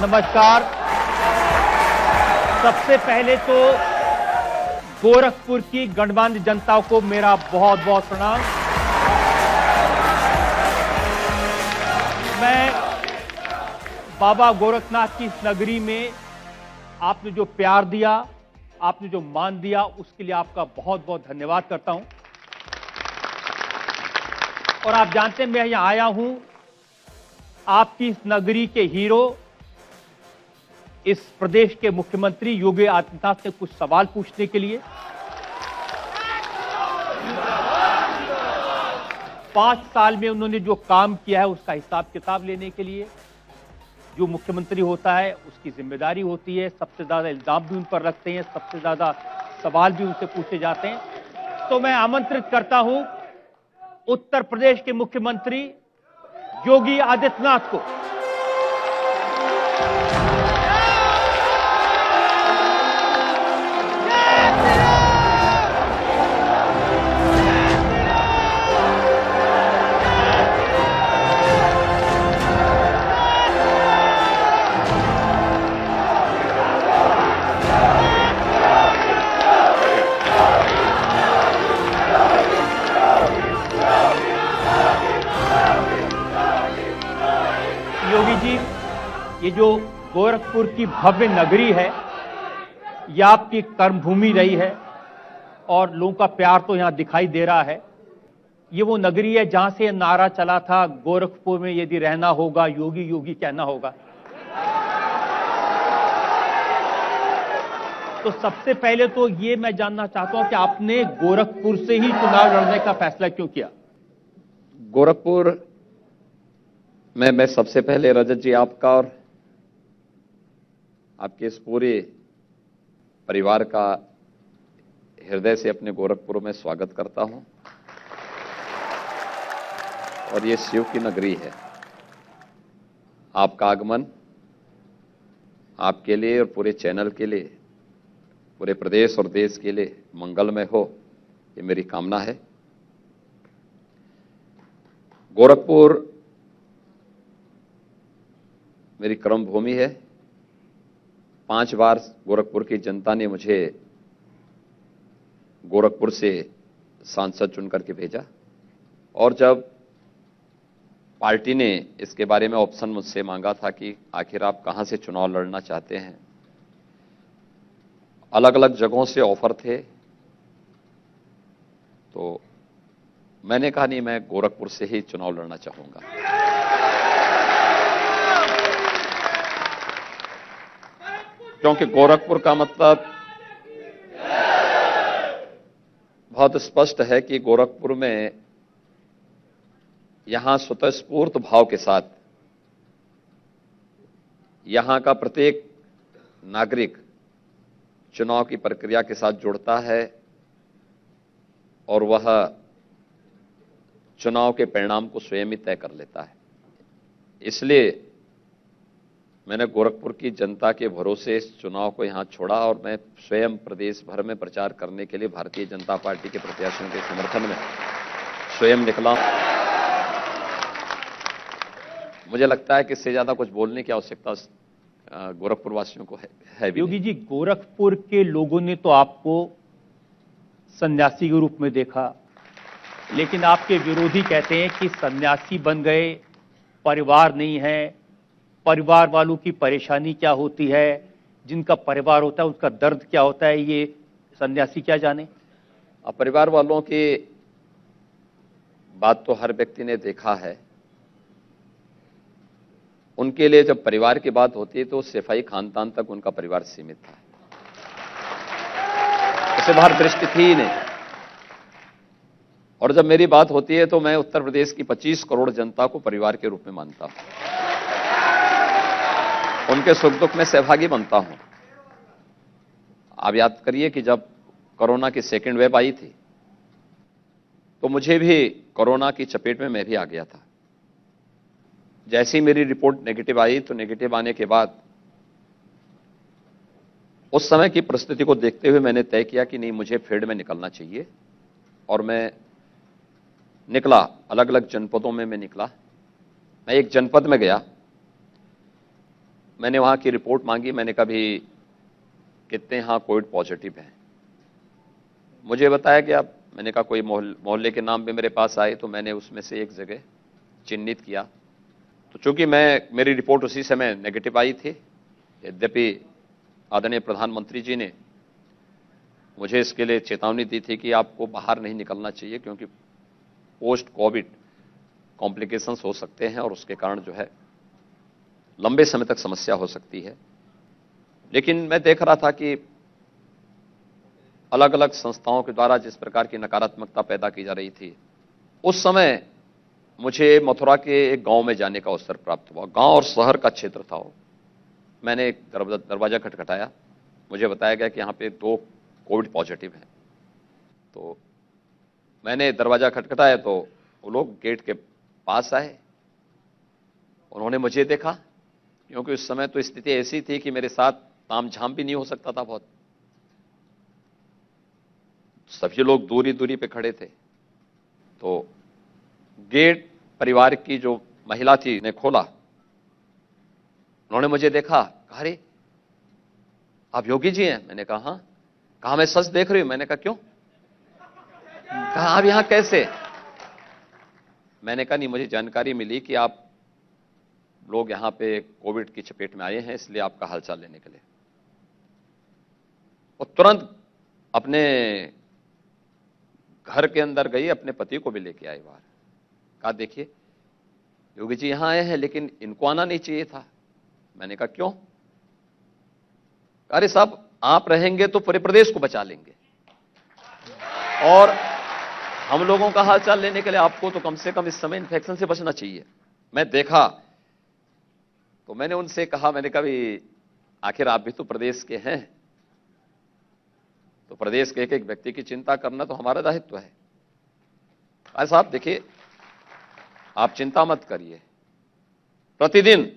नमस्कार। सबसे पहले तो गोरखपुर की गणमान्य जनता को मेरा बहुत बहुत प्रणाम। मैं बाबा गोरखनाथ की इस नगरी में आपने जो प्यार दिया, आपने जो मान दिया, उसके लिए आपका बहुत बहुत धन्यवाद करता हूं। और आप जानते हैं मैं यहां आया हूं आपकी इस नगरी के हीरो, इस प्रदेश के मुख्यमंत्री योगी आदित्यनाथ से कुछ सवाल पूछने के लिए। 5 साल में उन्होंने जो काम किया है उसका हिसाब किताब लेने के लिए। जो मुख्यमंत्री होता है उसकी जिम्मेदारी होती है, सबसे ज्यादा इल्जाम भी उन पर रखते हैं, सबसे ज्यादा सवाल भी उनसे पूछे जाते हैं। तो मैं आमंत्रित करता हूं उत्तर प्रदेश के मुख्यमंत्री योगी आदित्यनाथ को। योगी जी, ये जो गोरखपुर की भव्य नगरी है, यह आपकी कर्मभूमि रही है और लोगों का प्यार तो यहां दिखाई दे रहा है। ये वो नगरी है जहां से नारा चला था, गोरखपुर में यदि रहना होगा योगी योगी कहना होगा। तो सबसे पहले तो ये मैं जानना चाहता हूं कि आपने गोरखपुर से ही चुनाव लड़ने का फैसला क्यों किया? गोरखपुर में मैं सबसे पहले रजत जी आपका और आपके इस पूरे परिवार का हृदय से अपने गोरखपुर में स्वागत करता हूं। और ये शिव की नगरी है। आपका आगमन आपके लिए और पूरे चैनल के लिए, पूरे प्रदेश और देश के लिए मंगलमय हो, ये मेरी कामना है। गोरखपुर मेरी कर्मभूमि है। 5 बार गोरखपुर की जनता ने मुझे गोरखपुर से सांसद चुन करके भेजा और जब पार्टी ने इसके बारे में ऑप्शन मुझसे मांगा था कि आखिर आप कहां से चुनाव लड़ना चाहते हैं, अलग अलग जगहों से ऑफर थे, तो मैंने कहा नहीं, मैं गोरखपुर से ही चुनाव लड़ना चाहूंगा। क्योंकि गोरखपुर का मतलब बहुत स्पष्ट है कि गोरखपुर में यहां स्वतःस्फूर्त भाव के साथ यहां का प्रत्येक नागरिक चुनाव की प्रक्रिया के साथ जुड़ता है और वह चुनाव के परिणाम को स्वयं ही तय कर लेता है। इसलिए मैंने गोरखपुर की जनता के भरोसे इस चुनाव को यहां छोड़ा और मैं स्वयं प्रदेश भर में प्रचार करने के लिए भारतीय जनता पार्टी के प्रत्याशियों के समर्थन में स्वयं निकला। मुझे लगता है कि इससे ज्यादा कुछ बोलने की आवश्यकता गोरखपुर वासियों को है भी। योगी जी, गोरखपुर के लोगों ने तो आपको सन्यासी के रूप में देखा, लेकिन आपके विरोधी कहते हैं कि सन्यासी बन गए, परिवार नहीं है। परिवार वालों की परेशानी क्या होती है, जिनका परिवार होता है उसका दर्द क्या होता है, ये सन्यासी क्या जाने। अब परिवार वालों की बात तो हर व्यक्ति ने देखा है। उनके लिए जब परिवार की बात होती है तो सिपाही खानदान तक उनका परिवार सीमित था, उसे बाहर दृष्टि थी ही नहीं। और जब मेरी बात होती है तो मैं उत्तर प्रदेश की 25 करोड़ जनता को परिवार के रूप में मानता हूं, उनके सुख दुख में सहभागी बनता हूं। आप याद करिए कि जब कोरोना की सेकेंड वेव आई थी तो मुझे भी कोरोना की चपेट में मैं भी आ गया था। जैसे ही मेरी रिपोर्ट नेगेटिव आई तो नेगेटिव आने के बाद उस समय की परिस्थिति को देखते हुए मैंने तय किया कि नहीं, मुझे फील्ड में निकलना चाहिए। और मैं निकला, अलग अलग जनपदों में मैं निकला। मैं एक जनपद में गया, मैंने वहां की रिपोर्ट मांगी। मैंने कहा भी कितने यहाँ कोविड पॉजिटिव हैं। मुझे बताया कि आप, मैंने कहा कोई मोहल्ले के नाम भी मेरे पास आए, तो मैंने उसमें से एक जगह चिन्हित किया। तो चूंकि मेरी रिपोर्ट उसी समय नेगेटिव आई थी, यद्यपि आदरणीय प्रधानमंत्री जी ने मुझे इसके लिए चेतावनी दी थी कि आपको बाहर नहीं निकलना चाहिए, क्योंकि पोस्ट कोविड कॉम्प्लिकेशंस हो सकते हैं और उसके कारण जो है लंबे समय तक समस्या हो सकती है। लेकिन मैं देख रहा था कि अलग अलग संस्थाओं के द्वारा जिस प्रकार की नकारात्मकता पैदा की जा रही थी, उस समय मुझे मथुरा के एक गांव में जाने का अवसर प्राप्त हुआ। गांव और शहर का क्षेत्र था वो। मैंने एक दरवाजा खटखटाया। मुझे बताया गया कि यहाँ पे 2 कोविड पॉजिटिव हैं। तो मैंने दरवाजा खटखटाया तो वो लोग गेट के पास आए। उन्होंने मुझे देखा, क्योंकि उस समय तो स्थिति ऐसी थी कि मेरे साथ तामझाम भी नहीं हो सकता था बहुत। सभी लोग दूरी दूरी पे खड़े थे। तो गेट परिवार की जो महिला थी ने खोला। उन्होंने मुझे देखा, कहा अरे आप योगी जी हैं? मैंने कहा हाँ। कहा मैं सच देख रही हूं। मैंने कहा क्यों? कहा आप यहां कैसे? मैंने कहा नहीं, मुझे जानकारी मिली कि आप लोग यहां पे कोविड की चपेट में आए हैं, इसलिए आपका हालचाल लेने के लिए। और तुरंत अपने घर के अंदर गई, अपने पति को भी लेके आई बाहर। कहा देखिए योगी जी यहां आए हैं, लेकिन इनको आना नहीं चाहिए था। मैंने कहा क्यों? अरे साहब आप रहेंगे तो पूरे प्रदेश को बचा लेंगे, और हम लोगों का हालचाल लेने के लिए आपको तो कम से कम इस समय इन्फेक्शन से बचना चाहिए। मैं देखा तो मैंने उनसे कहा, मैंने कहा भी आखिर आप भी तो प्रदेश के हैं, तो प्रदेश के एक एक व्यक्ति की चिंता करना तो हमारा दायित्व है। अरे साहब देखिए, आप चिंता मत करिए, प्रतिदिन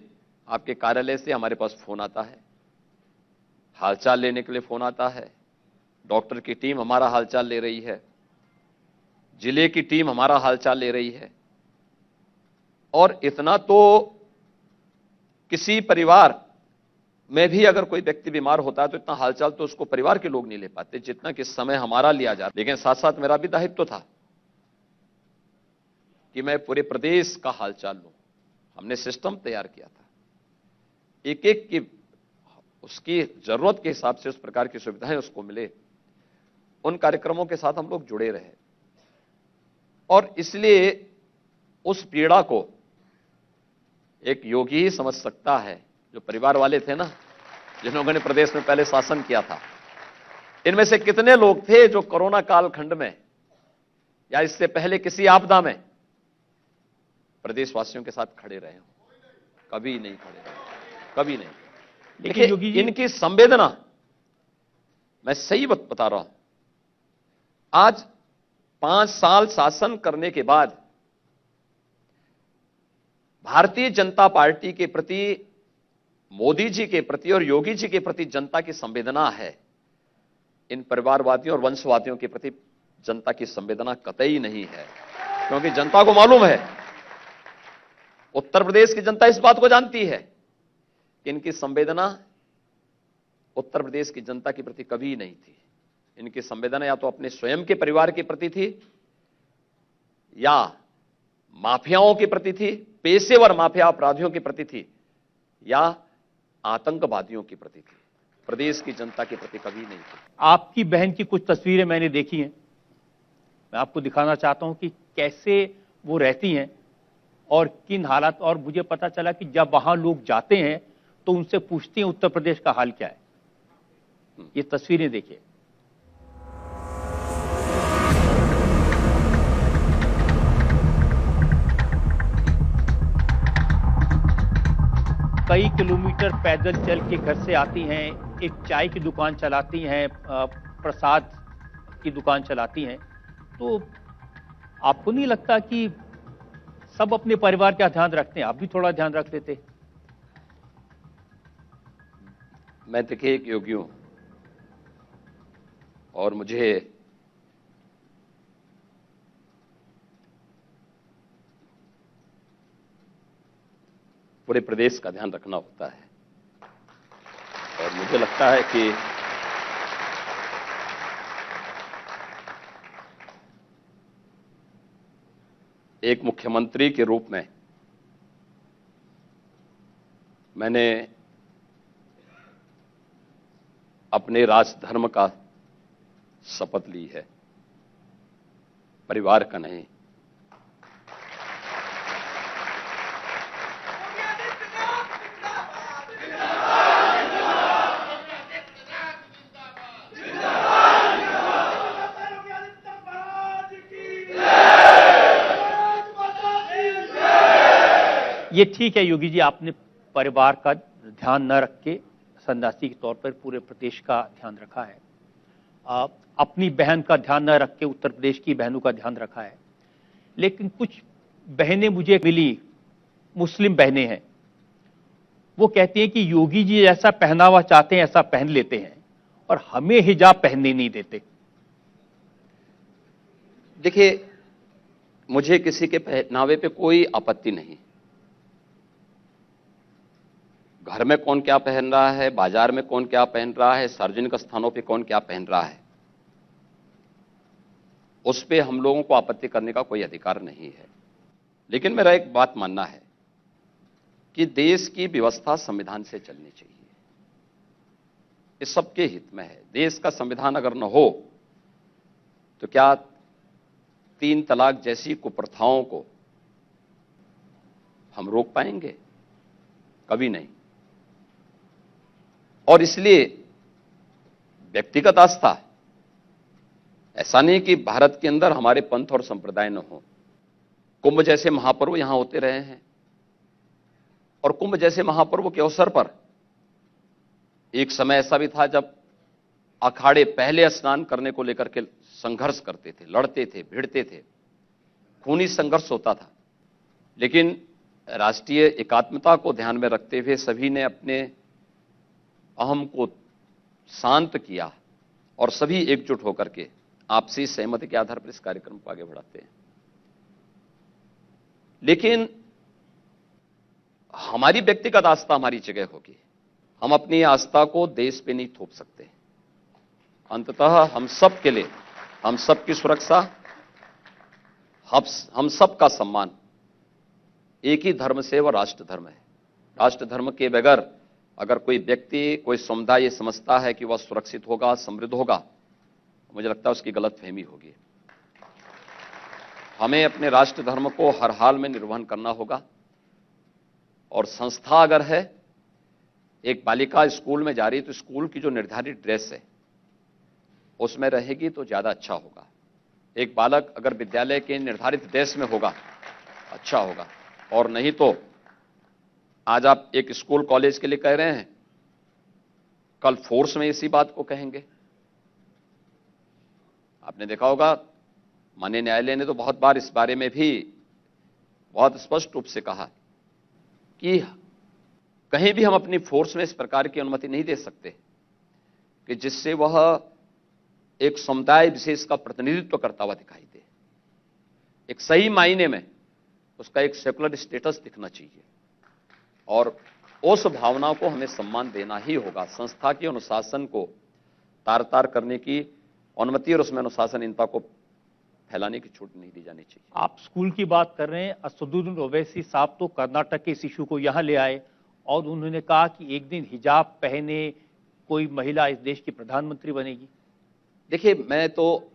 आपके कार्यालय से हमारे पास फोन आता है, हालचाल लेने के लिए फोन आता है। डॉक्टर की टीम हमारा हालचाल ले रही है, जिले की टीम हमारा हालचाल ले रही है। और इतना तो किसी परिवार में भी अगर कोई व्यक्ति बीमार होता है तो इतना हालचाल तो उसको परिवार के लोग नहीं ले पाते जितना कि समय हमारा लिया जाता। लेकिन साथ साथ मेरा भी दायित्व था कि मैं पूरे प्रदेश का हालचाल लूं। हमने सिस्टम तैयार किया था, एक एक की उसकी जरूरत के हिसाब से उस प्रकार की सुविधाएं उसको मिले। उन कार्यक्रमों के साथ हम लोग जुड़े रहे, और इसलिए उस पीड़ा को एक योगी ही समझ सकता है। जो परिवार वाले थे ना, जिन्होंने प्रदेश में पहले शासन किया था, इनमें से कितने लोग थे जो कोरोना कालखंड में या इससे पहले किसी आपदा में प्रदेशवासियों के साथ खड़े रहे हो? कभी नहीं खड़े रहे, कभी नहीं। लेकिन योगी जी, इनकी संवेदना, मैं सही बता रहा हूं, आज 5 साल शासन करने के बाद भारतीय जनता पार्टी के प्रति, मोदी जी के प्रति और योगी जी के प्रति जनता की संवेदना है। इन परिवारवादियों और वंशवादियों के प्रति जनता की संवेदना कतई नहीं है, क्योंकि जनता को मालूम है, उत्तर प्रदेश की जनता इस बात को जानती है कि इनकी संवेदना उत्तर प्रदेश की जनता के प्रति कभी नहीं थी। इनकी संवेदना या तो अपने स्वयं के परिवार के प्रति थी, या माफियाओं के प्रति थी, पेशेवर माफिया अपराधियों के प्रति थी, या आतंकवादियों के प्रति थी। प्रदेश की जनता के प्रति कभी नहीं थी। आपकी बहन की कुछ तस्वीरें मैंने देखी हैं, मैं आपको दिखाना चाहता हूं कि कैसे वो रहती हैं और किन हालात। और मुझे पता चला कि जब वहां लोग जाते हैं तो उनसे पूछते हैं उत्तर प्रदेश का हाल क्या है। ये तस्वीरें देखिए। कई किलोमीटर पैदल चल के घर से आती हैं, एक चाय की दुकान चलाती हैं, प्रसाद की दुकान चलाती हैं। तो आपको नहीं लगता कि सब अपने परिवार का ध्यान रखते हैं, आप भी थोड़ा ध्यान रख लेते? मैं देखिए एक योगी हूं, और मुझे पूरे प्रदेश का ध्यान रखना होता है। मुझे लगता है कि एक मुख्यमंत्री के रूप में मैंने अपने राजधर्म का शपथ ली है, परिवार का नहीं। ये ठीक है योगी जी, आपने परिवार का ध्यान न रख के सन्यासी के तौर पर पूरे प्रदेश का ध्यान रखा है। अपनी बहन का ध्यान न रख के उत्तर प्रदेश की बहनों का ध्यान रखा है। लेकिन कुछ बहनें मुझे मिली, मुस्लिम बहनें हैं, वो कहती हैं कि योगी जी ऐसा पहनावा चाहते हैं ऐसा पहन लेते हैं और हमें हिजाब पहनने नहीं देते। देखिए, मुझे किसी के पहनावे पे कोई आपत्ति नहीं। घर में कौन क्या पहन रहा है, बाजार में कौन क्या पहन रहा है, सार्वजनिक स्थानों पे कौन क्या पहन रहा है, उस पे हम लोगों को आपत्ति करने का कोई अधिकार नहीं है। लेकिन मेरा एक बात मानना है कि देश की व्यवस्था संविधान से चलनी चाहिए। इस सबके हित में है। देश का संविधान अगर न हो तो क्या 3 तलाक जैसी कुप्रथाओं को हम रोक पाएंगे? कभी नहीं। और इसलिए व्यक्तिगत आस्था, ऐसा नहीं कि भारत के अंदर हमारे पंथ और संप्रदाय न हो। कुंभ जैसे महापर्व यहां होते रहे हैं और कुंभ जैसे महापर्व के अवसर पर एक समय ऐसा भी था जब अखाड़े पहले स्नान करने को लेकर के संघर्ष करते थे, लड़ते थे, भिड़ते थे, खूनी संघर्ष होता था। लेकिन राष्ट्रीय एकात्मता को ध्यान में रखते हुए सभी ने अपने अहम को शांत किया और सभी एकजुट होकर के आपसी सहमति के आधार पर इस कार्यक्रम को आगे बढ़ाते हैं। लेकिन हमारी व्यक्तिगत आस्था हमारी जगह होगी। हम अपनी आस्था को देश पे नहीं थोप सकते। अंततः हम सब के लिए, हम सब की सुरक्षा, हम सब का सम्मान एक ही धर्म से, वह राष्ट्र धर्म है। राष्ट्र धर्म के बगैर अगर कोई व्यक्ति, कोई समुदाय समझता है कि वह सुरक्षित होगा, समृद्ध होगा, मुझे लगता है उसकी गलतफहमी होगी। हमें अपने राष्ट्र धर्म को हर हाल में निर्वहन करना होगा। और संस्था अगर है, एक बालिका स्कूल में जा रही है तो स्कूल की जो निर्धारित ड्रेस है उसमें रहेगी तो ज्यादा अच्छा होगा। एक बालक अगर विद्यालय के निर्धारित ड्रेस में होगा, अच्छा होगा। और नहीं तो आज आप एक स्कूल कॉलेज के लिए कह रहे हैं, कल फोर्स में इसी बात को कहेंगे। आपने देखा होगा, माननीय न्यायालय ने तो बहुत बार इस बारे में भी बहुत स्पष्ट रूप से कहा कि कहीं भी हम अपनी फोर्स में इस प्रकार की अनुमति नहीं दे सकते कि जिससे वह एक समुदाय विशेष का प्रतिनिधित्व करता हुआ दिखाई दे। एक सही मायने में उसका एक सेकुलर स्टेटस दिखना चाहिए और उस भावना को हमें सम्मान देना ही होगा। संस्था के अनुशासन को तार तार करने की अनुमति और उसमें अनुशासनहीनता को फैलाने की छूट नहीं दी जानी चाहिए। आप स्कूल की बात कर रहे हैं। असदुद्दीन ओवैसी साहब तो कर्नाटक के इस इशू को यहां ले आए और उन्होंने कहा कि एक दिन हिजाब पहने कोई महिला इस देश की प्रधानमंत्री बनेगी। देखिए, मैं तो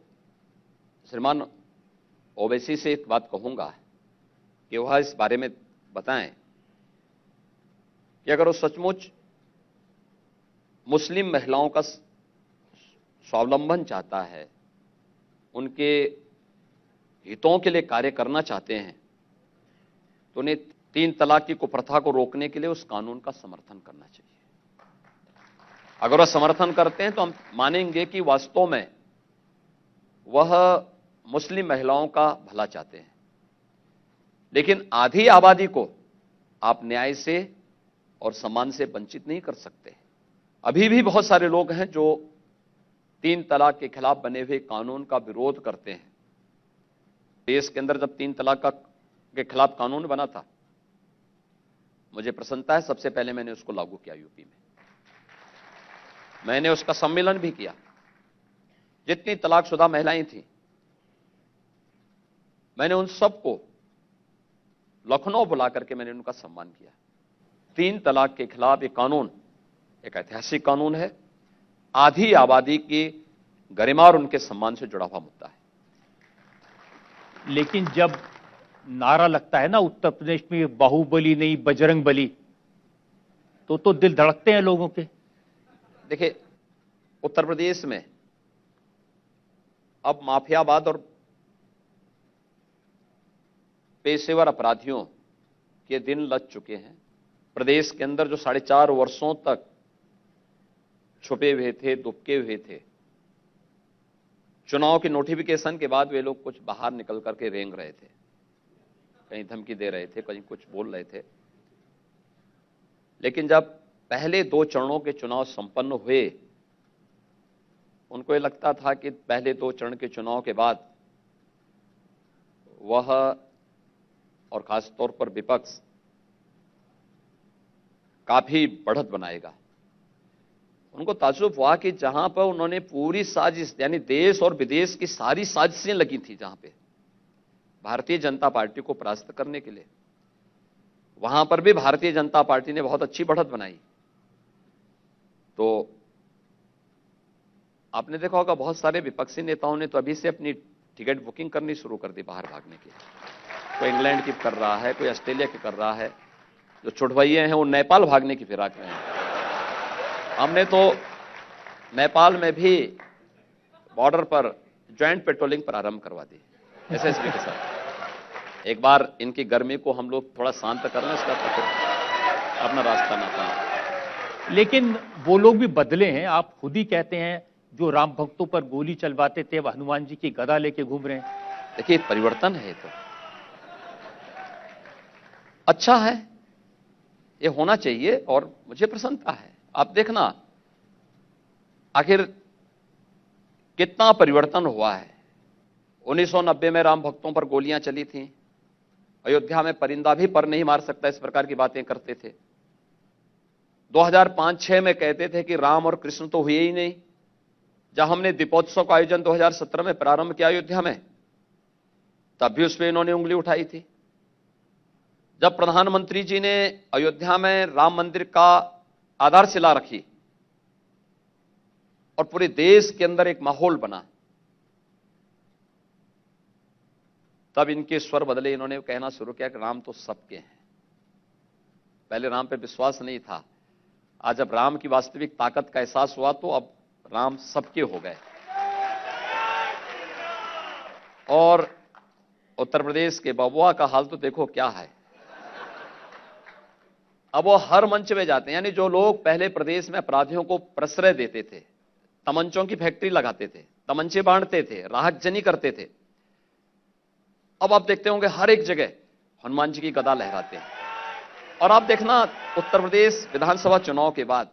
श्रीमान ओवैसी से एक बात कहूंगा कि वह इस बारे में बताएं कि अगर वो सचमुच मुस्लिम महिलाओं का स्वावलंबन चाहता है, उनके हितों के लिए कार्य करना चाहते हैं, तो उन्हें 3 तलाक की कुप्रथा को रोकने के लिए उस कानून का समर्थन करना चाहिए। अगर वह समर्थन करते हैं तो हम मानेंगे कि वास्तव में वह मुस्लिम महिलाओं का भला चाहते हैं। लेकिन आधी आबादी को आप न्याय से और सम्मान से वंचित नहीं कर सकते। अभी भी बहुत सारे लोग हैं जो 3 तलाक के खिलाफ बने हुए कानून का विरोध करते हैं। देश के अंदर जब 3 तलाक के खिलाफ कानून बना था, मुझे प्रसन्नता है, सबसे पहले मैंने उसको लागू किया यूपी में। मैंने उसका सम्मेलन भी किया। जितनी तलाकशुदा महिलाएं थीं, मैंने उन सबको लखनऊ बुला करके मैंने उनका सम्मान किया। 3 तलाक के खिलाफ एक कानून एक ऐतिहासिक कानून है, आधी आबादी की गरिमा और उनके सम्मान से जुड़ा हुआ मुद्दा है। लेकिन जब नारा लगता है ना उत्तर प्रदेश में बाहुबली नहीं बजरंग बली, तो दिल धड़कते हैं लोगों के। देखिए, उत्तर प्रदेश में अब माफियावाद और पेशेवर अपराधियों के दिन लग चुके हैं। प्रदेश के अंदर जो 4.5 वर्षों तक छुपे हुए थे, दुबके हुए थे, चुनाव के नोटिफिकेशन के बाद वे लोग कुछ बाहर निकल करके रेंग रहे थे, कहीं धमकी दे रहे थे, कहीं कुछ बोल रहे थे। लेकिन जब पहले 2 चरणों के चुनाव संपन्न हुए, उनको ये लगता था कि पहले 2 चरण के चुनाव के बाद वह और खासतौर पर विपक्ष काफी बढ़त बनाएगा। उनको ताज्जुब हुआ कि जहां पर उन्होंने पूरी साजिश, यानी देश और विदेश की सारी साजिशें लगी थी, जहां पे भारतीय जनता पार्टी को परास्त करने के लिए, वहां पर भी भारतीय जनता पार्टी ने बहुत अच्छी बढ़त बनाई। तो आपने देखा होगा बहुत सारे विपक्षी नेताओं ने तो अभी से अपनी टिकट बुकिंग करनी शुरू कर दी बाहर भागने की। कोई इंग्लैंड की कर रहा है, कोई ऑस्ट्रेलिया की कर रहा है, जो छुड़वैये हैं वो नेपाल भागने की फिराक में हैं। हमने तो नेपाल में भी बॉर्डर पर ज्वाइंट पेट्रोलिंग प्रारंभ करवा दी एसएसबी के साथ। एक बार इनकी गर्मी को हम लोग थोड़ा शांत कर लें, उसका तो अपना रास्ता ना पाए। लेकिन वो लोग भी बदले हैं। आप खुद ही कहते हैं जो राम भक्तों पर गोली चलवाते थे वह हनुमान जी की गदा लेके घूम रहे हैं। देखिए, परिवर्तन है, तो अच्छा है, ये होना चाहिए और मुझे प्रसन्नता है। आप देखना आखिर कितना परिवर्तन हुआ है। 1990 में राम भक्तों पर गोलियां चली थीं, अयोध्या में परिंदा भी पर नहीं मार सकता, इस प्रकार की बातें करते थे। 2005-6 में कहते थे कि राम और कृष्ण तो हुए ही नहीं। जब हमने दीपोत्सव का आयोजन 2017 में प्रारंभ किया अयोध्या में, तब भी उस पर इन्होंने उंगली उठाई थी। जब प्रधानमंत्री जी ने अयोध्या में राम मंदिर का आधारशिला रखी और पूरे देश के अंदर एक माहौल बना, तब इनके स्वर बदले। इन्होंने कहना शुरू किया कि राम तो सबके हैं। पहले राम पे विश्वास नहीं था, आज जब राम की वास्तविक ताकत का एहसास हुआ तो अब राम सबके हो गए। और उत्तर प्रदेश के बबुआ का हाल तो देखो क्या है। अब वो हर मंच में जाते हैं, यानी जो लोग पहले प्रदेश में अपराधियों को प्रश्रय देते थे, तमंचों की फैक्ट्री लगाते थे, तमंचे बांटते थे, राहतजनी करते थे, अब आप देखते होंगे हर एक जगह हनुमान जी की गदा लहराते हैं। और आप देखना उत्तर प्रदेश विधानसभा चुनाव के बाद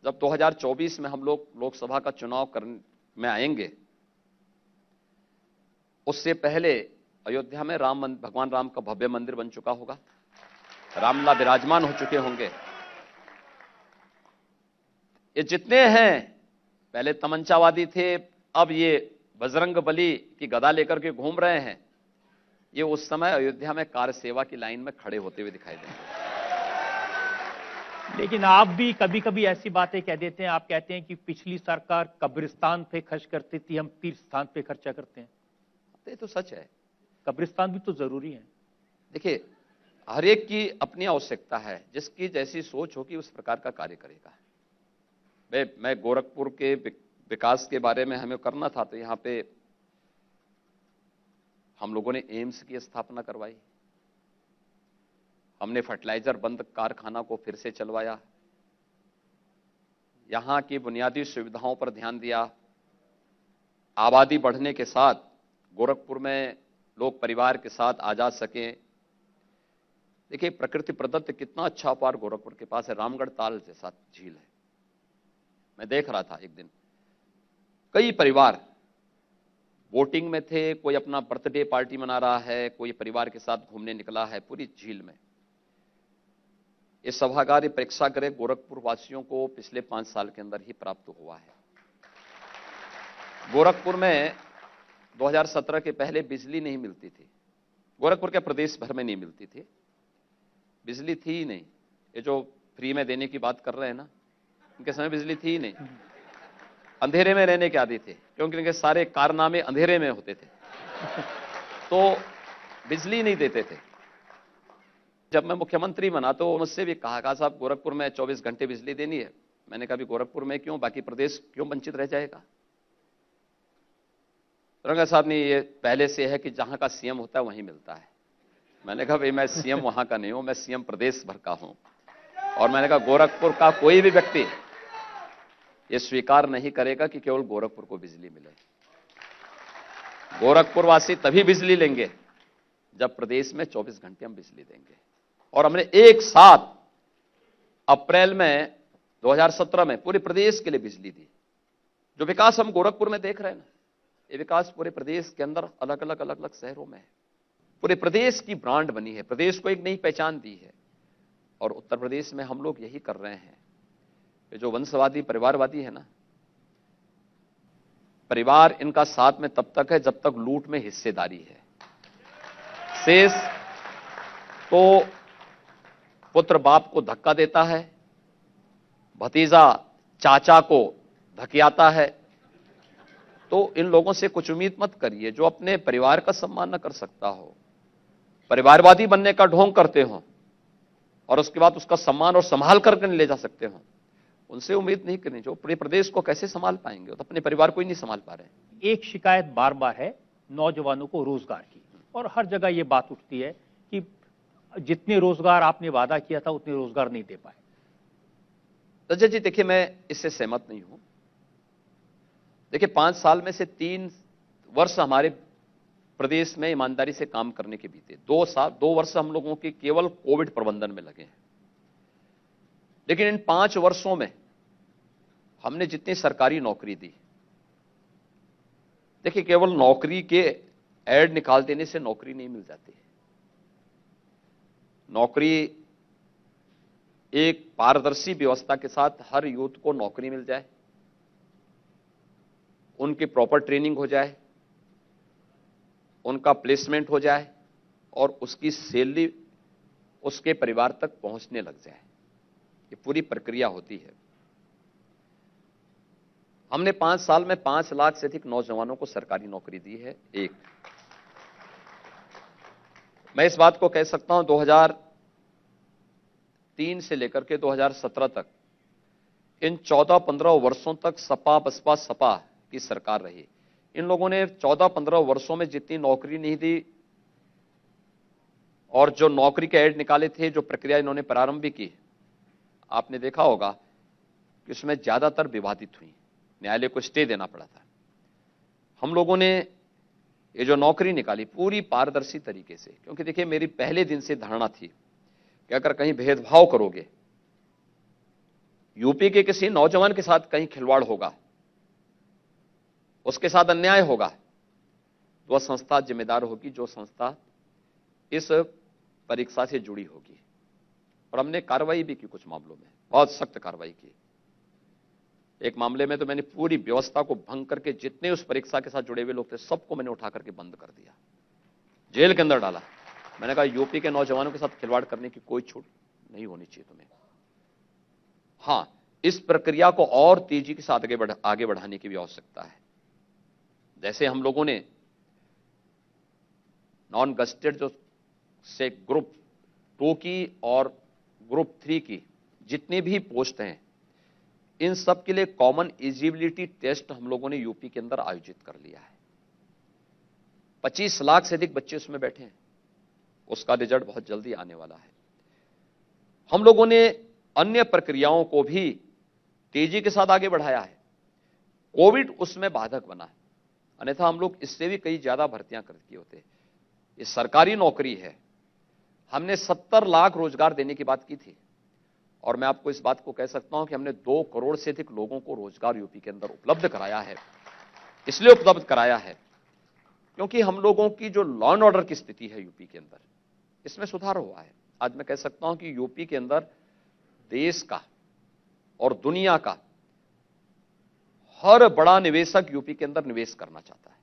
जब 2024 में हम लोग लोकसभा का चुनाव करने में आएंगे, उससे पहले अयोध्या में भगवान राम का भव्य मंदिर बन चुका होगा, रामलला विराजमान हो चुके होंगे। ये जितने हैं पहले तमंचावादी थे, अब ये बजरंग बली की गदा लेकर के घूम रहे हैं, ये उस समय अयोध्या में कार सेवा की लाइन में खड़े होते हुए दिखाई देंगे। लेकिन आप भी कभी कभी ऐसी बातें कह देते हैं। आप कहते हैं कि पिछली सरकार कब्रिस्तान पे खर्च करती थी, हम तीर्थ स्थान पे खर्चा करते हैं। ये तो सच है, कब्रिस्तान भी तो जरूरी है। देखिए, हर एक की अपनी आवश्यकता है, जिसकी जैसी सोच होगी उस प्रकार का कार्य करेगा। मैं गोरखपुर के विकास के बारे में हमें करना था, तो यहां पे हम लोगों ने एम्स की स्थापना करवाई, हमने फर्टिलाइजर बंद कारखाना को फिर से चलवाया, यहां की बुनियादी सुविधाओं पर ध्यान दिया। आबादी बढ़ने के साथ गोरखपुर में लोग परिवार के साथ आ जा सकें। देखिए, प्रकृति प्रदत्त कितना अच्छा उपहार गोरखपुर के पास है, रामगढ़ ताल जैसा झील है। मैं देख रहा था एक दिन, कई परिवार बोटिंग में थे, कोई अपना बर्थडे पार्टी मना रहा है, कोई परिवार के साथ घूमने निकला है पूरी झील में। ये सभागार, ये प्रेक्षागृह गोरखपुर वासियों को पिछले 5 साल के अंदर ही प्राप्त हुआ है। गोरखपुर में 2017 के पहले बिजली नहीं मिलती थी। गोरखपुर के प्रदेश भर में नहीं मिलती थी, बिजली थी ही नहीं। ये जो फ्री में देने की बात कर रहे हैं ना, इनके समय बिजली थी ही नहीं। अंधेरे में रहने के आदी थे, क्योंकि इनके सारे कारनामे अंधेरे में होते थे, तो बिजली नहीं देते थे। जब मैं मुख्यमंत्री बना तो मुझसे भी कहा साहब गोरखपुर में 24 घंटे बिजली देनी है। मैंने कहा भी गोरखपुर में क्यों, बाकी प्रदेश क्यों वंचित रह जाएगा? रंगा साहब ने, ये पहले से है कि जहां का सीएम होता है वहीं मिलता है। मैंने कहा भाई मैं सीएम वहां का नहीं हूं, मैं सीएम प्रदेश भर का हूं। और मैंने कहा गोरखपुर का कोई भी व्यक्ति ये स्वीकार नहीं करेगा कि केवल गोरखपुर को बिजली मिले। गोरखपुर वासी तभी बिजली लेंगे जब प्रदेश में 24 घंटे हम बिजली देंगे। और हमने एक साथ अप्रैल में 2017 में पूरे प्रदेश के लिए बिजली दी। जो विकास हम गोरखपुर में देख रहे हैं ना, ये विकास पूरे प्रदेश के अंदर अलग अलग शहरों में है। पूरे प्रदेश की ब्रांड बनी है, प्रदेश को एक नई पहचान दी है। और उत्तर प्रदेश में हम लोग यही कर रहे हैं। ये जो वंशवादी परिवारवादी है ना, परिवार इनका साथ में तब तक है जब तक लूट में हिस्सेदारी है। शेष तो पुत्र बाप को धक्का देता है, भतीजा चाचा को धकियाता है। तो इन लोगों से कुछ उम्मीद मत करिए। जो अपने परिवार का सम्मान न कर सकता हो, परिवारवादी बनने का ढोंग करते हो और उसके बाद उसका सम्मान और संभाल करके नहीं ले जा सकते हो, उनसे उम्मीद नहीं करनी। जो पूरे प्रदेश को कैसे संभाल पाएंगे? तो अपने परिवार को ही नहीं संभाल पा रहे। एक शिकायत बार बार है नौजवानों को रोजगार की, और हर जगह ये बात उठती है कि जितने रोजगार आपने वादा किया था उतने रोजगार नहीं दे पाए। रजत जी देखिए, मैं इससे सहमत नहीं हूं। देखिए 5 साल में से 3 वर्ष हमारे प्रदेश में ईमानदारी से काम करने के बीते। 2 वर्ष हम लोगों के केवल कोविड प्रबंधन में लगे हैं। लेकिन इन 5 वर्षों में हमने जितनी सरकारी नौकरी दी, देखिए केवल नौकरी के ऐड निकाल देने से नौकरी नहीं मिल जाती है। नौकरी एक पारदर्शी व्यवस्था के साथ हर यूथ को नौकरी मिल जाए, उनकी प्रॉपर ट्रेनिंग हो जाए, उनका प्लेसमेंट हो जाए और उसकी सैलरी उसके परिवार तक पहुंचने लग जाए। ये पूरी प्रक्रिया होती है। हमने 5 साल में 5 लाख से अधिक नौजवानों को सरकारी नौकरी दी है। एक मैं इस बात को कह सकता हूं, 2003 से लेकर के 2017 तक, इन 14-15 वर्षों तक सपा बसपा सपा की सरकार रही। इन लोगों ने 14-15 वर्षों में जितनी नौकरी नहीं दी और जो नौकरी के ऐड निकाले थे, जो प्रक्रिया इन्होंने प्रारंभ भी की, आपने देखा होगा कि उसमें ज्यादातर विवादित हुई, न्यायालय को स्टे देना पड़ा था। हम लोगों ने ये जो नौकरी निकाली पूरी पारदर्शी तरीके से, क्योंकि देखिए मेरी पहले दिन से धारणा थी कि अगर कहीं भेदभाव करोगे, यूपी के किसी नौजवान के साथ कहीं खिलवाड़ होगा, उसके साथ अन्याय होगा, तो वह संस्था जिम्मेदार होगी, जो संस्था इस परीक्षा से जुड़ी होगी। और हमने कार्रवाई भी की, कुछ मामलों में बहुत सख्त कार्रवाई की। एक मामले में तो मैंने पूरी व्यवस्था को भंग करके जितने उस परीक्षा के साथ जुड़े हुए लोग थे सबको मैंने उठा करके बंद कर दिया, जेल के अंदर डाला। मैंने कहा यूपी के नौजवानों के साथ खिलवाड़ करने की कोई छूट नहीं होनी चाहिए तुम्हें। हां, इस प्रक्रिया को और तेजी के साथ आगे बढ़ाने की भी आवश्यकता है। जैसे हम लोगों ने नॉन गस्टेड जो से ग्रुप 2 की और ग्रुप 3 की जितनी भी पोस्ट हैं, इन सब के लिए कॉमन एलिजिबिलिटी टेस्ट हम लोगों ने यूपी के अंदर आयोजित कर लिया है। 25 लाख से अधिक बच्चे उसमें बैठे हैं। उसका रिजल्ट बहुत जल्दी आने वाला है। हम लोगों ने अन्य प्रक्रियाओं को भी तेजी के साथ आगे बढ़ाया है। कोविड उसमें बाधक बना है, अन्यथा हम लोग इससे भी कई ज्यादा भर्तियां कर किए होते। ये सरकारी नौकरी है। हमने 70 लाख रोजगार देने की बात की थी, और मैं आपको इस बात को कह सकता हूं कि हमने 2 करोड़ से अधिक लोगों को रोजगार यूपी के अंदर उपलब्ध कराया है। इसलिए उपलब्ध कराया है क्योंकि हम लोगों की जो लॉ एंड ऑर्डर की स्थिति है यूपी के अंदर, इसमें सुधार हुआ है। आज मैं कह सकता हूं कि यूपी के अंदर देश का और दुनिया का हर बड़ा निवेशक यूपी के अंदर निवेश करना चाहता है।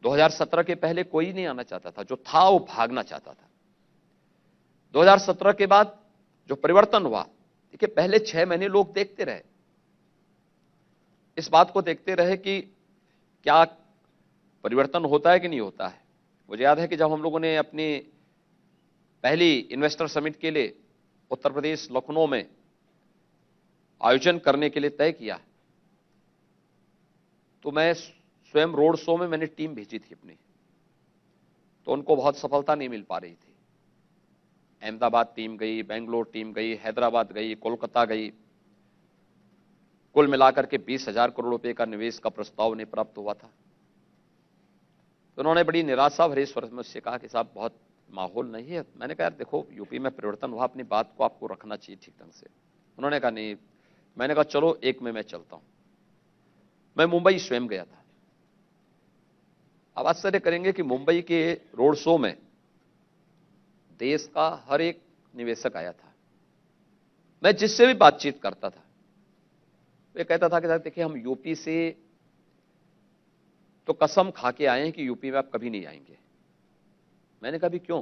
2017 के पहले कोई नहीं आना चाहता था, जो था वो भागना चाहता था। 2017 के बाद जो परिवर्तन हुआ, देखिए पहले 6 महीने लोग देखते रहे, इस बात को देखते रहे कि क्या परिवर्तन होता है कि नहीं होता है। मुझे याद है कि जब हम लोगों ने अपनी पहली इन्वेस्टर समिट के लिए उत्तर प्रदेश लखनऊ में आयोजन करने के लिए तय किया, तो मैं स्वयं रोड शो में मैंने टीम भेजी थी अपनी, तो उनको बहुत सफलता नहीं मिल पा रही थी। अहमदाबाद टीम गई, बेंगलोर टीम गई, हैदराबाद गई, कोलकाता गई, कुल मिलाकर के 20,000 करोड़ रुपए का निवेश का प्रस्ताव उन्हें प्राप्त हुआ था। तो उन्होंने बड़ी निराशा भरे स्वर में उससे कहा कि साहब बहुत माहौल नहीं है। मैंने कहा यार देखो, यूपी में परिवर्तन हुआ, अपनी बात को आपको रखना चाहिए ठीक ढंग से। उन्होंने कहा नहीं। मैंने कहा चलो 1 में मैं चलता हूं। मैं मुंबई स्वयं गया था। अब आश्चर्य करेंगे कि मुंबई के रोड शो में देश का हर एक निवेशक आया था। मैं जिससे भी बातचीत करता था वे कहता था कि देखिए हम यूपी से तो कसम खा के आए हैं कि यूपी में आप कभी नहीं आएंगे। मैंने कहा भी क्यों?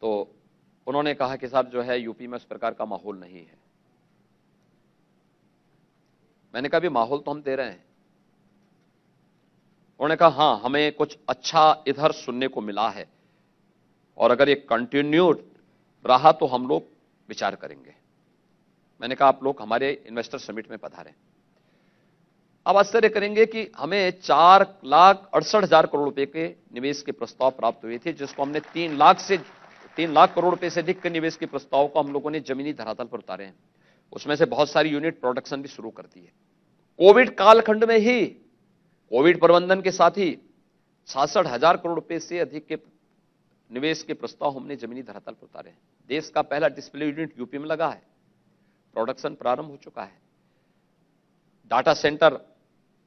तो उन्होंने कहा कि साहब जो है यूपी में उस प्रकार का माहौल नहीं है। मैंने कहा भी माहौल तो हम दे रहे हैं। उन्होंने कहा हाँ, हमें कुछ अच्छा इधर सुनने को मिला है और अगर ये कंटिन्यू रहा तो हम लोग विचार करेंगे। मैंने कहा आप लोग हमारे इन्वेस्टर समिट में पधारें। अब आश्चर्य करेंगे कि हमें 4,68,000 करोड़ रुपए के निवेश के प्रस्ताव प्राप्त हुए थे, जिसको हमने 3 लाख करोड़ रुपए से अधिक के निवेश के प्रस्ताव को हम लोगों ने जमीनी धरातल पर उतारे हैं। उसमें से बहुत सारी यूनिट प्रोडक्शन भी शुरू कर दी है। कोविड कालखंड में ही कोविड प्रबंधन के साथ ही 66,000 करोड़ रुपए से अधिक के निवेश के प्रस्ताव हमने जमीनी धरातल पर उतारे हैं। देश का पहला डिस्प्ले यूनिट यूपी में लगा है, प्रोडक्शन प्रारंभ हो चुका है। डाटा सेंटर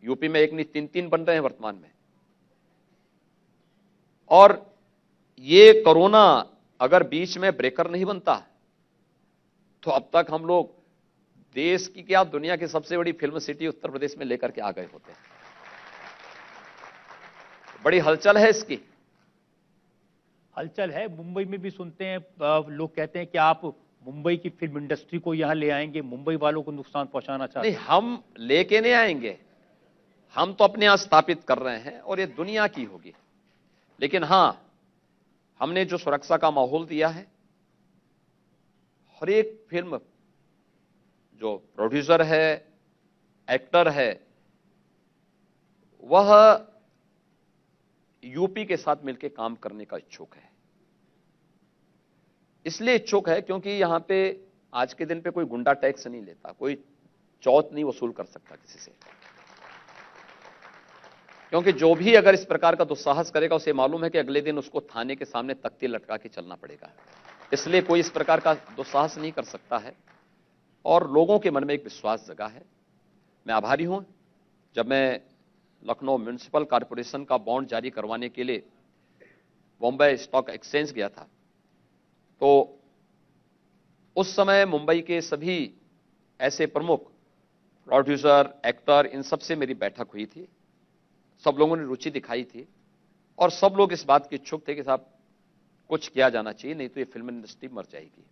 यूपी में एक नहीं 3-3 बन रहे हैं वर्तमान में। और ये कोरोना अगर बीच में ब्रेकर नहीं बनता तो अब तक हम लोग देश की क्या दुनिया की सबसे बड़ी फिल्म सिटी उत्तर प्रदेश में लेकर के आ गए होते। बड़ी हलचल है इसकी। हलचल है। मुंबई में भी सुनते हैं, लोग कहते हैं कि आप मुंबई की फिल्म इंडस्ट्री को यहां ले आएंगे, मुंबई वालों को नुकसान पहुंचाना चाहते हैं। नहीं, हम लेके नहीं आएंगे, हम तो अपने यहां स्थापित कर रहे हैं और ये दुनिया की होगी। लेकिन हां, हमने जो सुरक्षा का माहौल दिया है, हर एक फिल्म जो प्रोड्यूसर है, एक्टर है, वह यूपी के साथ मिलकर काम करने का इच्छुक है। इसलिए इच्छुक है क्योंकि यहां पे आज के दिन पे कोई गुंडा टैक्स नहीं लेता, कोई चौथ नहीं वसूल कर सकता किसी से, क्योंकि जो भी अगर इस प्रकार का दुस्साहस करेगा उसे मालूम है कि अगले दिन उसको थाने के सामने तख्ती लटका के चलना पड़ेगा। इसलिए कोई इस प्रकार का दुस्साहस नहीं कर सकता है और लोगों के मन में एक विश्वास जगा है। मैं आभारी हूं। जब मैं लखनऊ म्युनिसिपल कॉर्पोरेशन का बॉन्ड जारी करवाने के लिए बॉम्बे स्टॉक एक्सचेंज गया था, तो उस समय मुंबई के सभी ऐसे प्रमुख प्रोड्यूसर, एक्टर, इन सब से मेरी बैठक हुई थी। सब लोगों ने रुचि दिखाई थी और सब लोग इस बात के इच्छुक थे कि साहब कुछ किया जाना चाहिए, नहीं तो ये फिल्म इंडस्ट्री मर जाएगी।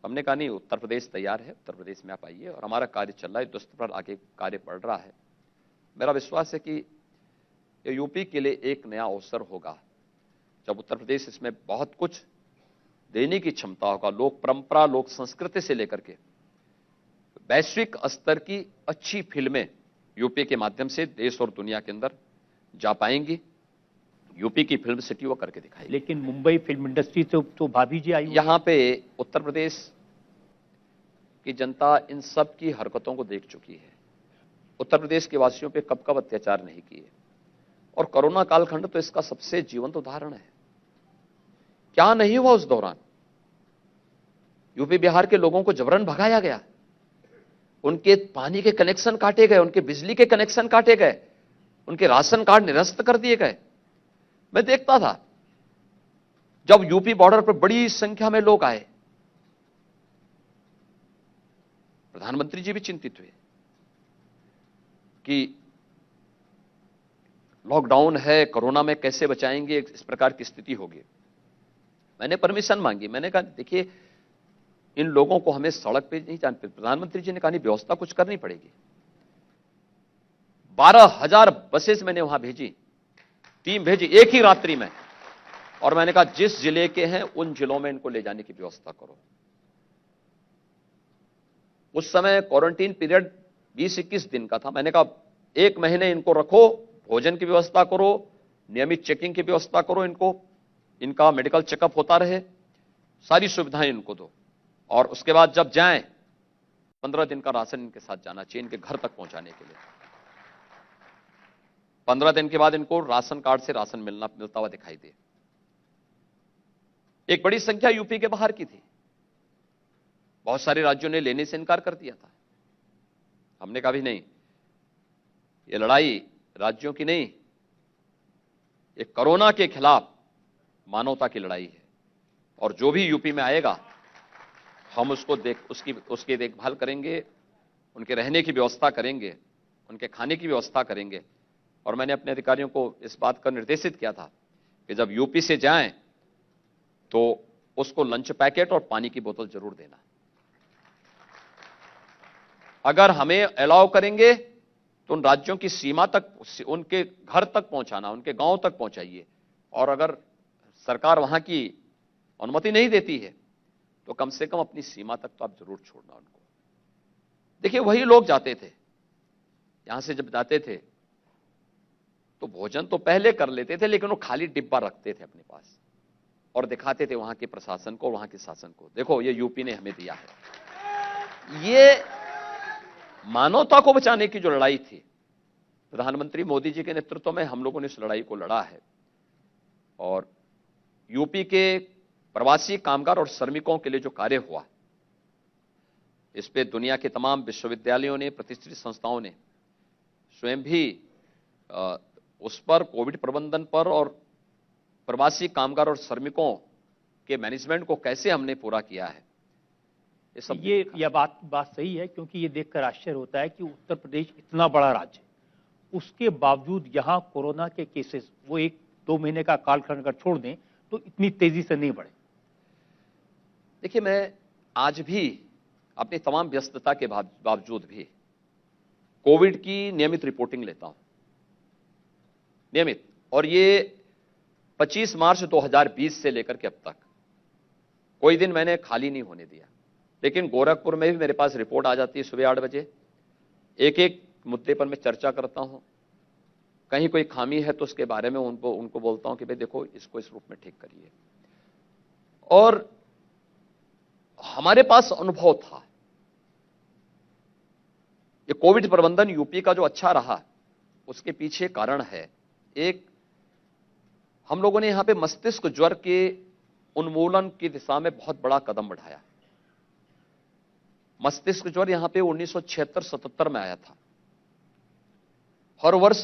हमने कहा नहीं, उत्तर प्रदेश तैयार है, उत्तर प्रदेश में आप आइए और हमारा कार्य चल रहा है, युद्ध पर आगे कार्य बढ़ रहा है। मेरा विश्वास है कि यूपी के लिए एक नया अवसर होगा जब उत्तर प्रदेश इसमें बहुत कुछ देने की क्षमता होगा। लोक परंपरा, लोक संस्कृति से लेकर के वैश्विक स्तर की अच्छी फिल्में यूपी के माध्यम से देश और दुनिया के अंदर जा पाएंगी। यूपी की फिल्म सिटी वो करके दिखाएगी। लेकिन मुंबई फिल्म इंडस्ट्री तो भाभी जी आई, यहां पे उत्तर प्रदेश की जनता इन सब की हरकतों को देख चुकी है। उत्तर प्रदेश के वासियों पे कब कब अत्याचार नहीं किए, और कोरोना कालखंड तो इसका सबसे जीवंत उदाहरण है। क्या नहीं हुआ उस दौरान? यूपी बिहार के लोगों को जबरन भगाया गया, उनके पानी के कनेक्शन काटे गए, उनके बिजली के कनेक्शन काटे गए, उनके राशन कार्ड निरस्त कर दिए गए। मैं देखता था जब यूपी बॉर्डर पर बड़ी संख्या में लोग आए, प्रधानमंत्री जी भी चिंतित हुए कि लॉकडाउन है, कोरोना में कैसे बचाएंगे, इस प्रकार की स्थिति होगी। मैंने परमिशन मांगी, मैंने कहा देखिए इन लोगों को हमें सड़क पे नहीं जाने। प्रधानमंत्री जी ने कहा नहीं, व्यवस्था कुछ करनी पड़ेगी। 12,000 बसेस मैंने वहां भेजी, टीम भेजी एक ही रात्रि में, और मैंने कहा जिस जिले के हैं उन जिलों में इनको ले जाने की व्यवस्था करो। उस समय क्वारंटीन पीरियड 20-21 दिन का था। मैंने कहा 1 महीने इनको रखो, भोजन की व्यवस्था करो, नियमित चेकिंग की व्यवस्था करो, इनका मेडिकल चेकअप होता रहे, सारी सुविधाएं इनको दो, और उसके बाद जब जाएं 15 दिन का राशन इनके साथ जाना चाहिए, इनके घर तक पहुंचाने के लिए। 15 दिन के बाद इनको राशन कार्ड से राशन मिलता हुआ दिखाई दे। एक बड़ी संख्या यूपी के बाहर की थी, बहुत सारे राज्यों ने लेने से इनकार कर दिया था। हमने कहा भी नहीं, ये लड़ाई राज्यों की नहीं, ये कोरोना के खिलाफ मानवता की लड़ाई है, और जो भी यूपी में आएगा हम उसकी देखभाल करेंगे, उनके रहने की व्यवस्था करेंगे, उनके खाने की व्यवस्था करेंगे। और मैंने अपने अधिकारियों को इस बात का निर्देशित किया था कि जब यूपी से जाएं तो उसको लंच पैकेट और पानी की बोतल जरूर देना। अगर हमें अलाउ करेंगे तो उन राज्यों की सीमा तक, उनके घर तक पहुंचाना, उनके गांव तक पहुंचाइए। और अगर सरकार वहां की अनुमति नहीं देती है तो कम से कम अपनी सीमा तक तो आप जरूर छोड़ना उनको। देखिए वही लोग जाते थे, यहां से जब जाते थे तो भोजन तो पहले कर लेते थे, लेकिन वो खाली डिब्बा रखते थे अपने पास और दिखाते थे वहां के प्रशासन को, वहां के शासन को, देखो ये यूपी ने हमें दिया है। ये मानवता को बचाने की जो लड़ाई थी, प्रधानमंत्री मोदी जी के नेतृत्व में हम लोगों ने इस लड़ाई को लड़ा है। और यूपी के प्रवासी कामगार और श्रमिकों के लिए जो कार्य हुआ, इस पे दुनिया के तमाम विश्वविद्यालयों ने, प्रतिष्ठित संस्थाओं ने स्वयं भी उस पर, कोविड प्रबंधन पर और प्रवासी कामगार और श्रमिकों के मैनेजमेंट को कैसे हमने पूरा किया है, यह बात सही है। क्योंकि ये देखकर आश्चर्य होता है कि उत्तर प्रदेश इतना बड़ा राज्य, उसके बावजूद यहां कोरोना के केसेस वो 1-2 महीने का कालखंड अगर छोड़ दें तो इतनी तेजी से नहीं बढ़े। देखिए मैं आज भी अपनी तमाम व्यस्तता के बावजूद भी कोविड की नियमित रिपोर्टिंग लेता हूं, नियमित। और ये 25 मार्च 2020 से लेकर के अब तक कोई दिन मैंने खाली नहीं होने दिया। लेकिन गोरखपुर में भी मेरे पास रिपोर्ट आ जाती है सुबह 8 बजे, एक एक मुद्दे पर मैं चर्चा करता हूं। कहीं कोई खामी है तो उसके बारे में उनको बोलता हूं कि भाई देखो इसको इस रूप में ठीक करिए। और हमारे पास अनुभव था, ये कोविड प्रबंधन यूपी का जो अच्छा रहा उसके पीछे कारण है, एक हम लोगों ने यहां पे मस्तिष्क ज्वर के उन्मूलन की दिशा में बहुत बड़ा कदम बढ़ाया। मस्तिष्क ज्वर यहां पे 1976-77 में आया था। हर वर्ष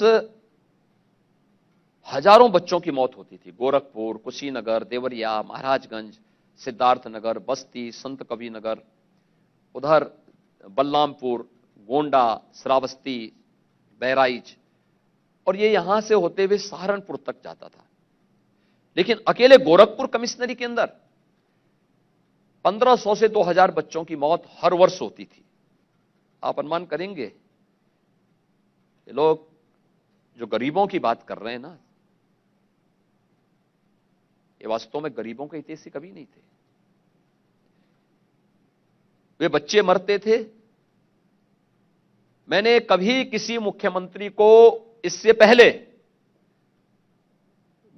हजारों बच्चों की मौत होती थी। गोरखपुर, कुशीनगर, देवरिया, महाराजगंज, सिद्धार्थनगर, बस्ती, संत कबीर नगर, उधर बलरामपुर, गोंडा, श्रावस्ती, बहराइच, और ये यहां से होते हुए सहारनपुर तक जाता था। लेकिन अकेले गोरखपुर कमिश्नरी के अंदर 1500 से 2000 बच्चों की मौत हर वर्ष होती थी। आप अनुमान करेंगे ये लोग जो गरीबों की बात कर रहे हैं ना, ये वास्तव में गरीबों के हितैषी कभी नहीं थे। वे बच्चे मरते थे। मैंने कभी किसी मुख्यमंत्री को इससे पहले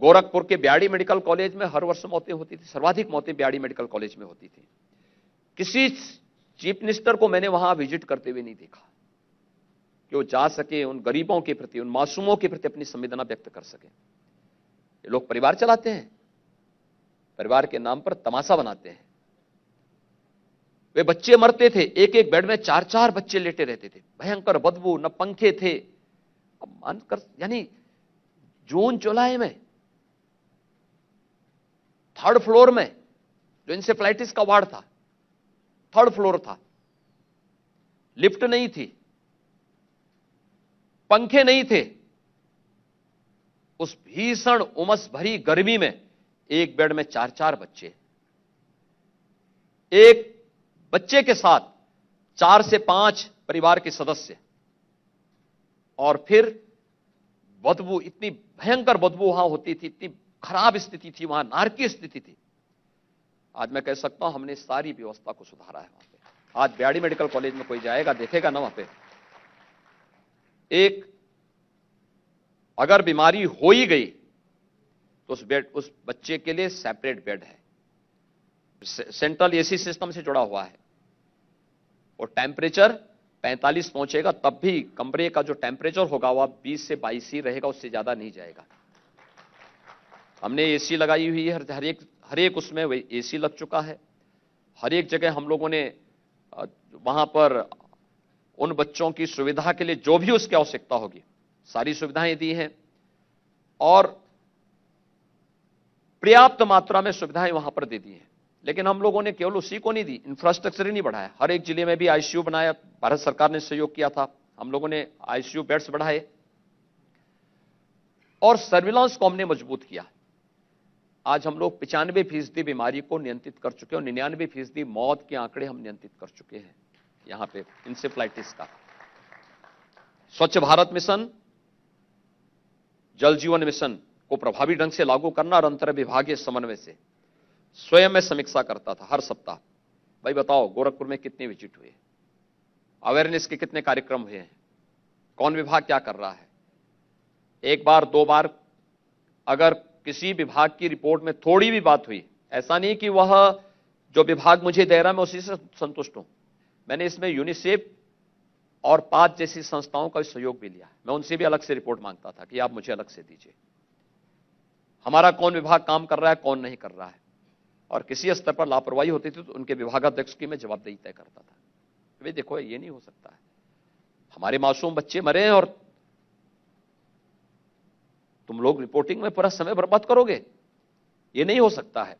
गोरखपुर के ब्याड़ी मेडिकल कॉलेज में हर वर्ष मौतें होती थी, सर्वाधिक मौतें ब्याड़ी मेडिकल कॉलेज में होती थी। किसी चीफ मिनिस्टर को मैंने वहां विजिट करते हुए नहीं देखा कि वो जा सके उन गरीबों के प्रति, उन मासूमों के प्रति अपनी संवेदना व्यक्त कर सके। ये लोग परिवार चलाते हैं, परिवार के नाम पर तमाशा बनाते हैं। वे बच्चे मरते थे, एक एक बेड में 4-4 बच्चे लेटे रहते थे, भयंकर बदबू, न पंखे थे। अब मानकर, यानी जून जुलाई में थर्ड फ्लोर में जो इंसेफ्लाइटिस का वार्ड था, थर्ड फ्लोर था, लिफ्ट नहीं थी, पंखे नहीं थे, उस भीषण उमस भरी गर्मी में एक बेड में 4-4 बच्चे, एक बच्चे के साथ 4 से 5 परिवार के सदस्य, और फिर बदबू, इतनी भयंकर बदबू वहां होती थी, इतनी खराब स्थिति थी वहां, नारकीय स्थिति थी। आज मैं कह सकता हूं हमने सारी व्यवस्था को सुधारा है वहां पे। आज बीआरडी मेडिकल कॉलेज में कोई जाएगा, देखेगा ना, वहां पे एक अगर बीमारी हो ही गई तो उस बच्चे के लिए सेपरेट बेड है, सेंट्रल एसी सिस्टम से जुड़ा हुआ है, और टेम्परेचर 45 पहुंचेगा, तब भी कमरे का जो टेम्परेचर होगा वह 20 से 22 ही रहेगा, उससे ज्यादा नहीं जाएगा। हमने एसी लगाई हुई है, हर एक उसमें एसी लग चुका है। हर एक जगह हम लोगों ने वहां पर उन बच्चों की सुविधा के लिए जो भी उसकी आवश्यकता होगी सारी सुविधाएं दी हैं, और पर्याप्त मात्रा में सुविधाएं वहां पर दे दी हैं। लेकिन हम लोगों ने केवल उसी को नहीं दी, इंफ्रास्ट्रक्चर ही नहीं बढ़ाया। हर एक जिले में भी आईसीयू बनाया, भारत सरकार ने सहयोग किया था, हम लोगों ने आईसीयू बेड्स बढ़ाए, और सर्विलांस को हमने मजबूत किया। आज हम लोग 95% बीमारी को नियंत्रित कर चुके हैं, और 99% मौत के आंकड़े हम नियंत्रित कर चुके हैं यहां पे इंसेफ्लाइटिस का। स्वच्छ भारत मिशन, जल जीवन मिशन को प्रभावी ढंग से लागू करना और अंतर विभागीय समन्वय से स्वयं में समीक्षा करता था हर सप्ताह। भाई बताओ, गोरखपुर में कितने विजिट हुए, अवेयरनेस के कितने कार्यक्रम हुए हैं, कौन विभाग क्या कर रहा है। एक बार 2 बार अगर किसी विभाग की रिपोर्ट में थोड़ी भी बात हुई, ऐसा नहीं कि वह जो विभाग मुझे दे रहा है मैं उसी से संतुष्ट हूं, मैंने इसमें यूनिसेफ और पाथ जैसी संस्थाओं का सहयोग भी लिया। मैं उनसे भी अलग से रिपोर्ट मांगता था कि आप मुझे अलग से दीजिए, हमारा कौन विभाग काम कर रहा है, कौन नहीं कर रहा है। और किसी स्तर पर लापरवाही होती थी तो उनके विभागाध्यक्ष की मैं जवाबदेही तय करता था। वे देखो, ये नहीं हो सकता है, हमारे मासूम बच्चे मरे हैं और तुम लोग रिपोर्टिंग में पूरा समय बर्बाद करोगे, ये नहीं हो सकता है।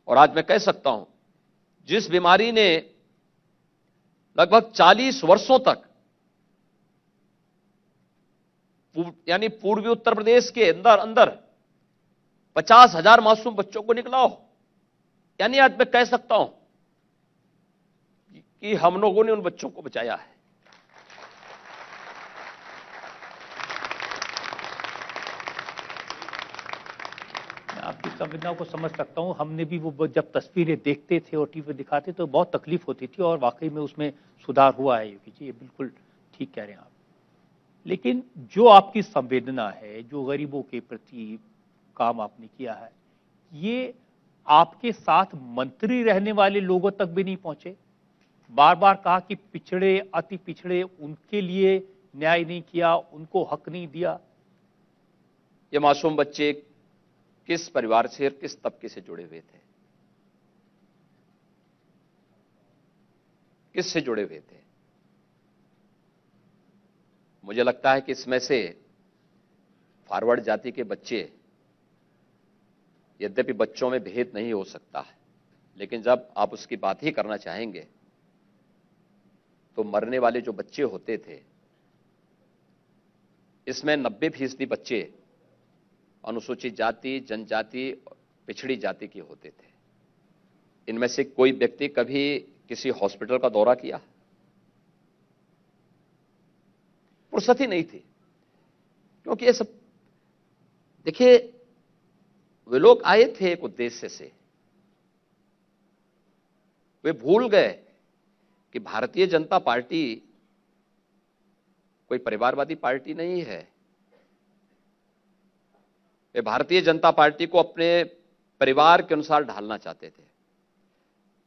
और आज मैं कह सकता हूं, जिस बीमारी ने लगभग 40 वर्षों तक यानी पूर्वी उत्तर प्रदेश के अंदर 50,000 मासूम बच्चों को निकला हो, यानी आज मैं कह सकता हूं कि हम लोगों ने उन बच्चों को बचाया है। मैं आपकी संवेदनाओं को समझ सकता हूं। हमने भी वो जब तस्वीरें देखते थे और टीवी दिखाते तो बहुत तकलीफ होती थी, और वाकई में उसमें सुधार हुआ है योगी जी, ये बिल्कुल ठीक कह रहे हैं आप। लेकिन जो आपकी संवेदना है, जो गरीबों के प्रति काम आपने किया है, ये आपके साथ मंत्री रहने वाले लोगों तक भी नहीं पहुंचे? बार बार कहा कि पिछड़े, अति पिछड़े, उनके लिए न्याय नहीं किया, उनको हक नहीं दिया। ये मासूम बच्चे किस परिवार से और किस तबके से जुड़े हुए थे, किससे जुड़े हुए थे? मुझे लगता है कि इसमें से फॉरवर्ड जाति के बच्चे, यद्यपि बच्चों में भेद नहीं हो सकता है, लेकिन जब आप उसकी बात ही करना चाहेंगे तो मरने वाले जो बच्चे होते थे, इसमें 90% बच्चे अनुसूचित जाति, जनजाति, पिछड़ी जाति के होते थे। इनमें से कोई व्यक्ति कभी किसी हॉस्पिटल का दौरा किया? फुर्सत ही नहीं थी, क्योंकि ये सब, देखिए, वे लोग आए थे एक उद्देश्य से। वे भूल गए कि भारतीय जनता पार्टी कोई परिवारवादी पार्टी नहीं है। वे भारतीय जनता पार्टी को अपने परिवार के अनुसार ढालना चाहते थे,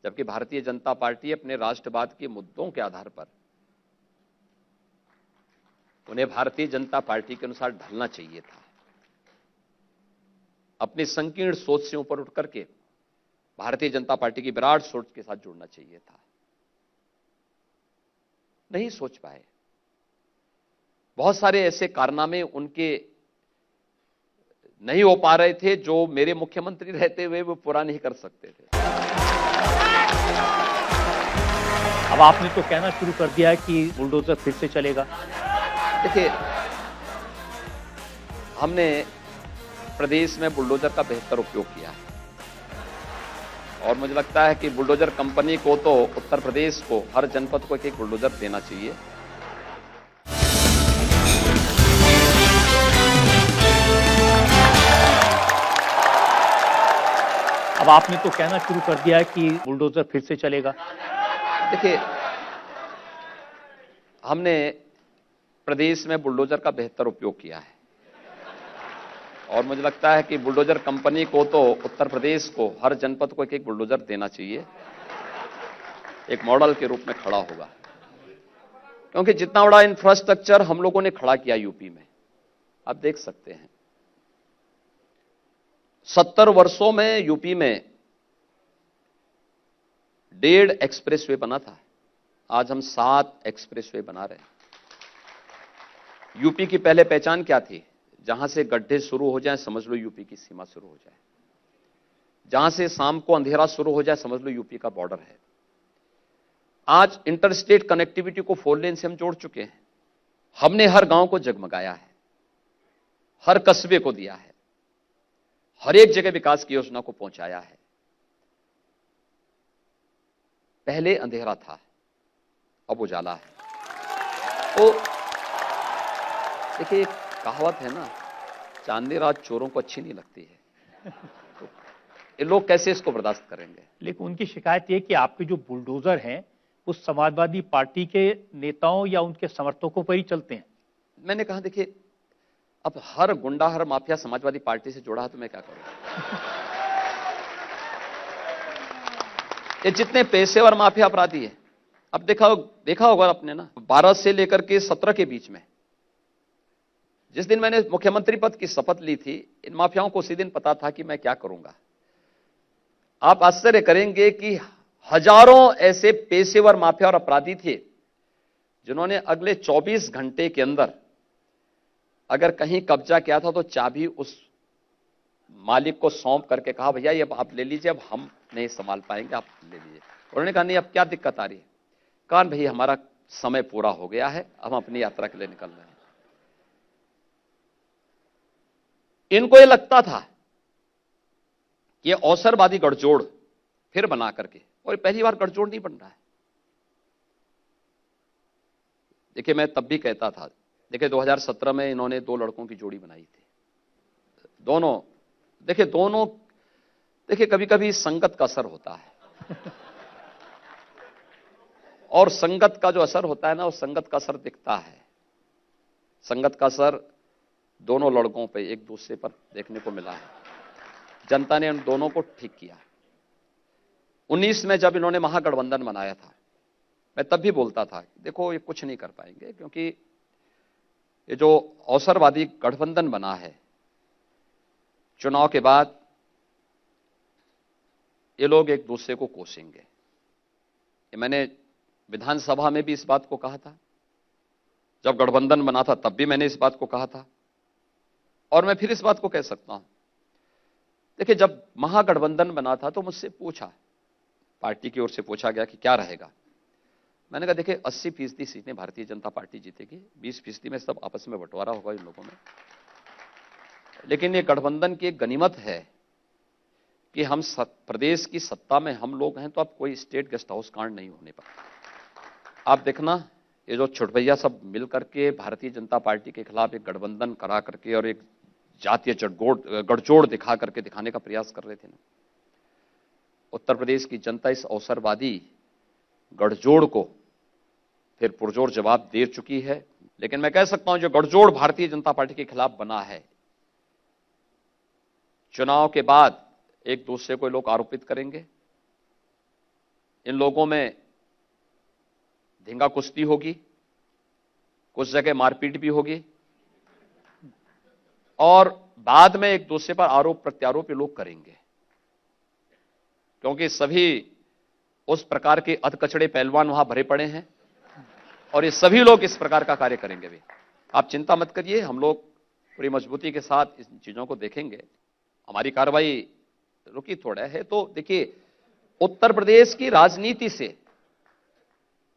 जबकि भारतीय जनता पार्टी अपने राष्ट्रवाद के मुद्दों के आधार पर उन्हें भारतीय जनता पार्टी के अनुसार ढलना चाहिए था। अपनी संकीर्ण सोच से ऊपर उठ करके भारतीय जनता पार्टी की विराट सोच के साथ जुड़ना चाहिए था। नहीं सोच पाए। बहुत सारे ऐसे कारनामे उनके नहीं हो पा रहे थे, जो मेरे मुख्यमंत्री रहते हुए वो पूरा नहीं कर सकते थे। अब आपने तो कहना शुरू कर दिया है कि बुलडोजर फिर से चलेगा। देखिए, हमने प्रदेश में बुलडोजर का बेहतर उपयोग किया है और मुझे लगता है कि बुलडोजर कंपनी को तो उत्तर प्रदेश को हर जनपद को एक बुलडोजर देना चाहिए। अब आपने तो कहना शुरू कर दिया है कि बुलडोजर फिर से चलेगा। देखिए, हमने प्रदेश में बुलडोजर का बेहतर उपयोग किया है और मुझे लगता है कि बुलडोजर कंपनी को तो उत्तर प्रदेश को हर जनपद को एक बुलडोजर देना चाहिए, एक मॉडल के रूप में खड़ा होगा। क्योंकि जितना बड़ा इंफ्रास्ट्रक्चर हम लोगों ने खड़ा किया यूपी में, आप देख सकते हैं 70 वर्षों में यूपी में 1.5 एक्सप्रेसवे बना था, आज हम 7 एक्सप्रेसवे बना रहे हैं। यूपी की पहले पहचान क्या थी? जहां से गड्ढे शुरू हो जाए समझ लो यूपी की सीमा शुरू हो जाए, जहां से शाम को अंधेरा शुरू हो जाए समझ लो यूपी का बॉर्डर है। आज इंटरस्टेट कनेक्टिविटी को 4 लेन से हम जोड़ चुके हैं। हमने हर गांव को जगमगाया है, हर कस्बे को दिया है, हर एक जगह विकास की योजना को पहुंचाया है। पहले अंधेरा था, अब उजाला है। तो देखिए, कहावत है ना, चांदनी रात चोरों को अच्छी नहीं लगती है। तो ये लोग कैसे इसको बर्दाश्त करेंगे? लेकिन उनकी शिकायत ये कि आपके जो बुलडोजर हैं वो समाजवादी पार्टी के नेताओं या उनके समर्थकों पर ही चलते हैं। मैंने कहा, देखिए, अब हर गुंडा, हर माफिया समाजवादी पार्टी से जुड़ा है तो मैं क्या करूं? ये जितने पेशेवर माफिया अपराधी है, अब देखा होगा आपने ना, 12 से लेकर के 17 के बीच में, जिस दिन मैंने मुख्यमंत्री पद की शपथ ली थी, इन माफियाओं को उसी दिन पता था कि मैं क्या करूंगा। आप आश्चर्य करेंगे कि हजारों ऐसे पेशेवर माफिया और अपराधी थे जिन्होंने अगले 24 घंटे के अंदर अगर कहीं कब्जा किया था तो चाबी उस मालिक को सौंप करके कहा, भैया ये आप ले लीजिए, अब हम नहीं संभाल पाएंगे, आप ले लीजिए। उन्होंने कहा, नहीं अब क्या दिक्कत आ रही है? कहा, भैया हमारा समय पूरा हो गया है, हम अपनी यात्रा के लिए निकल रहे हैं। इनको ये लगता था कि ये अवसरवादी गठजोड़ फिर बना करके, और पहली बार गठजोड़ नहीं बन रहा है। देखिए, मैं तब भी कहता था, देखिए 2017 में इन्होंने 2 लड़कों की जोड़ी बनाई थी। दोनों देखिए कभी कभी संगत का असर होता है और संगत का जो असर होता है ना, उस संगत का असर दिखता है। संगत का असर दोनों लड़कों पे एक दूसरे पर देखने को मिला है। जनता ने उन दोनों को ठीक किया। 19 में जब इन्होंने महागठबंधन बनाया था, मैं तब भी बोलता था, देखो ये कुछ नहीं कर पाएंगे, क्योंकि ये जो अवसरवादी गठबंधन बना है, चुनाव के बाद ये लोग एक दूसरे को कोसेंगे। ये मैंने विधानसभा में भी इस बात को कहा था, जब गठबंधन बना था तब भी मैंने इस बात को कहा था, और मैं फिर इस बात को कह सकता हूं। देखिए, जब महागठबंधन बना था तो मुझसे पूछा, पार्टी की ओर से पूछा गया कि क्या रहेगा। मैंने कहा, देखिए 80% सीटें भारतीय जनता पार्टी जीतेगी, 20% में सब आपस में बंटवारा होगा इन लोगों में। लेकिन ये गठबंधन की एक गनीमत है कि हम प्रदेश की सत्ता में हम लोग हैं, तो अब कोई स्टेट गेस्ट हाउस कांड नहीं होने पाता। आप देखना, ये जो छुटभैया सब मिल करके भारतीय जनता पार्टी के खिलाफ एक गठबंधन करा करके और एक जातीय गठजोड़ दिखा करके दिखाने का प्रयास कर रहे थे ना, उत्तर प्रदेश की जनता इस अवसरवादी गठजोड़ को फिर पुरजोर जवाब दे चुकी है। लेकिन मैं कह सकता हूं, जो गठजोड़ भारतीय जनता पार्टी के खिलाफ बना है, चुनाव के बाद एक दूसरे को लोग आरोपित करेंगे, इन लोगों में धींगा कुश्ती होगी, कुछ जगह मारपीट भी होगी, और बाद में एक दूसरे पर आरोप प्रत्यारोप ये लोग करेंगे, क्योंकि सभी उस प्रकार के अधकचड़े पहलवान वहां भरे पड़े हैं और ये सभी लोग इस प्रकार का कार्य करेंगे भी। आप चिंता मत करिए, हम लोग पूरी मजबूती के साथ इन चीजों को देखेंगे। हमारी कार्रवाई रुकी थोड़ा है, तो देखिए उत्तर प्रदेश की राजनीति से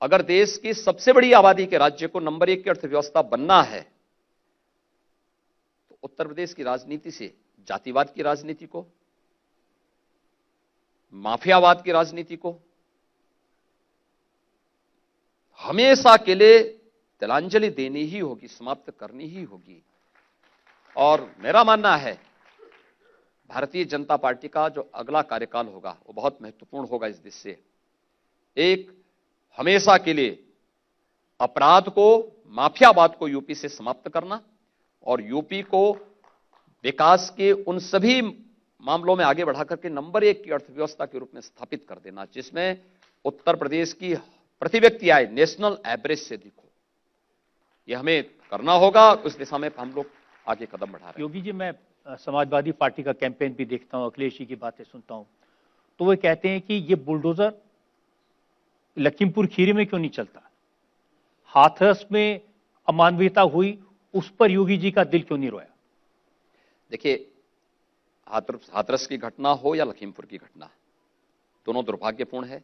अगर देश की सबसे बड़ी आबादी के राज्य को नंबर 1 की अर्थव्यवस्था बनना है, तो उत्तर प्रदेश की राजनीति से जातिवाद की राजनीति को, माफियावाद की राजनीति को हमेशा के लिए तिलांजलि देनी ही होगी, समाप्त करनी ही होगी। और मेरा मानना है भारतीय जनता पार्टी का जो अगला कार्यकाल होगा वो बहुत महत्वपूर्ण होगा इस दिशा से। एक हमेशा के लिए अपराध को, माफियावाद को यूपी से समाप्त करना और यूपी को विकास के उन सभी मामलों में आगे बढ़ा करके नंबर 1 की अर्थव्यवस्था के रूप में स्थापित कर देना, जिसमें उत्तर प्रदेश की प्रति व्यक्ति आय नेशनल एवरेज से अधिक हो। यह हमें करना होगा, उस दिशा में हम लोग आगे कदम बढ़ा रहे हैं। योगी जी, मैं समाजवादी पार्टी का कैंपेन भी देखता हूं, अखिलेश जी की बातें सुनता हूं, तो वो कहते हैं कि ये बुलडोजर लखीमपुर खीरी में क्यों नहीं चलता, हाथरस में अमानवीयता हुई उस पर योगी जी का दिल क्यों नहीं रोया? देखिए, हाथरस की घटना हो या लखीमपुर की घटना, दोनों दुर्भाग्यपूर्ण है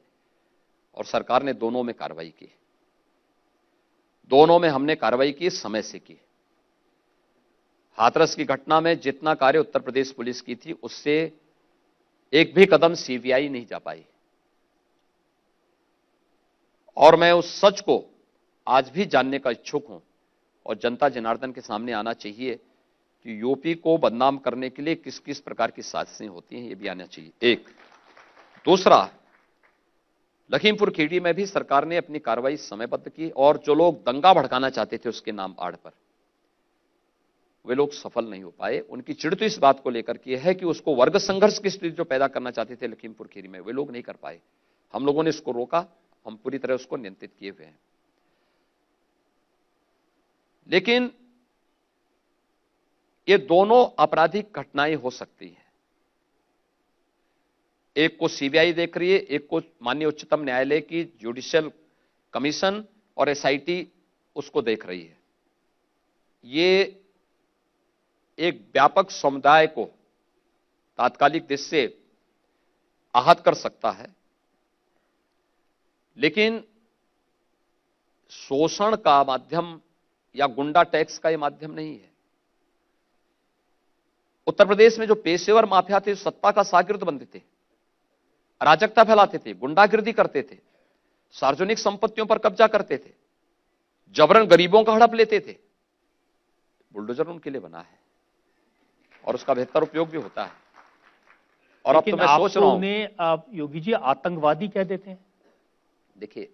और सरकार ने दोनों में कार्रवाई की। दोनों में हमने कार्रवाई की, समय से की। हाथरस की घटना में जितना कार्य उत्तर प्रदेश पुलिस की थी, उससे एक भी कदम सीबीआई नहीं जा पाई। और मैं उस सच को आज भी जानने का इच्छुक हूं और जनता जनार्दन के सामने आना चाहिए कि यूपी को बदनाम करने के लिए किस किस प्रकार की साजिशें होती हैं, ये भी आना चाहिए। एक दूसरा, लखीमपुर खीरी में भी सरकार ने अपनी कार्रवाई समयबद्ध की और जो लोग दंगा भड़काना चाहते थे उसके नाम आड़ पर, वे लोग सफल नहीं हो पाए। उनकी चिढ़ तो इस बात को लेकर की है कि उसको वर्ग संघर्ष की स्थिति जो पैदा करना चाहते थे लखीमपुर खीरी में, वे लोग नहीं कर पाए। हम लोगों ने इसको रोका, हम पूरी तरह उसको नियंत्रित किए हुए हैं। लेकिन ये दोनों आपराधिक घटनाएं हो सकती हैं। एक को सीबीआई देख रही है, एक को माननीय उच्चतम न्यायालय की जुडिशियल कमीशन और एसआईटी उसको देख रही है। ये एक व्यापक समुदाय को तात्कालिक दृष्टि से आहत कर सकता है, लेकिन शोषण का माध्यम या गुंडा टैक्स का यह माध्यम नहीं है। उत्तर प्रदेश में जो पेशेवर माफिया थे, सत्ता का शागिर्द बनते थे, अराजकता फैलाते थे, गुंडागिर्दी करते थे, सार्वजनिक संपत्तियों पर कब्जा करते थे, जबरन गरीबों का हड़प लेते थे, बुलडोजर उनके लिए बना है और उसका बेहतर उपयोग भी होता है। और अब तो मैं सोच रहा हूं, आप योगी जी आतंकवादी कह देते हैं। देखिए,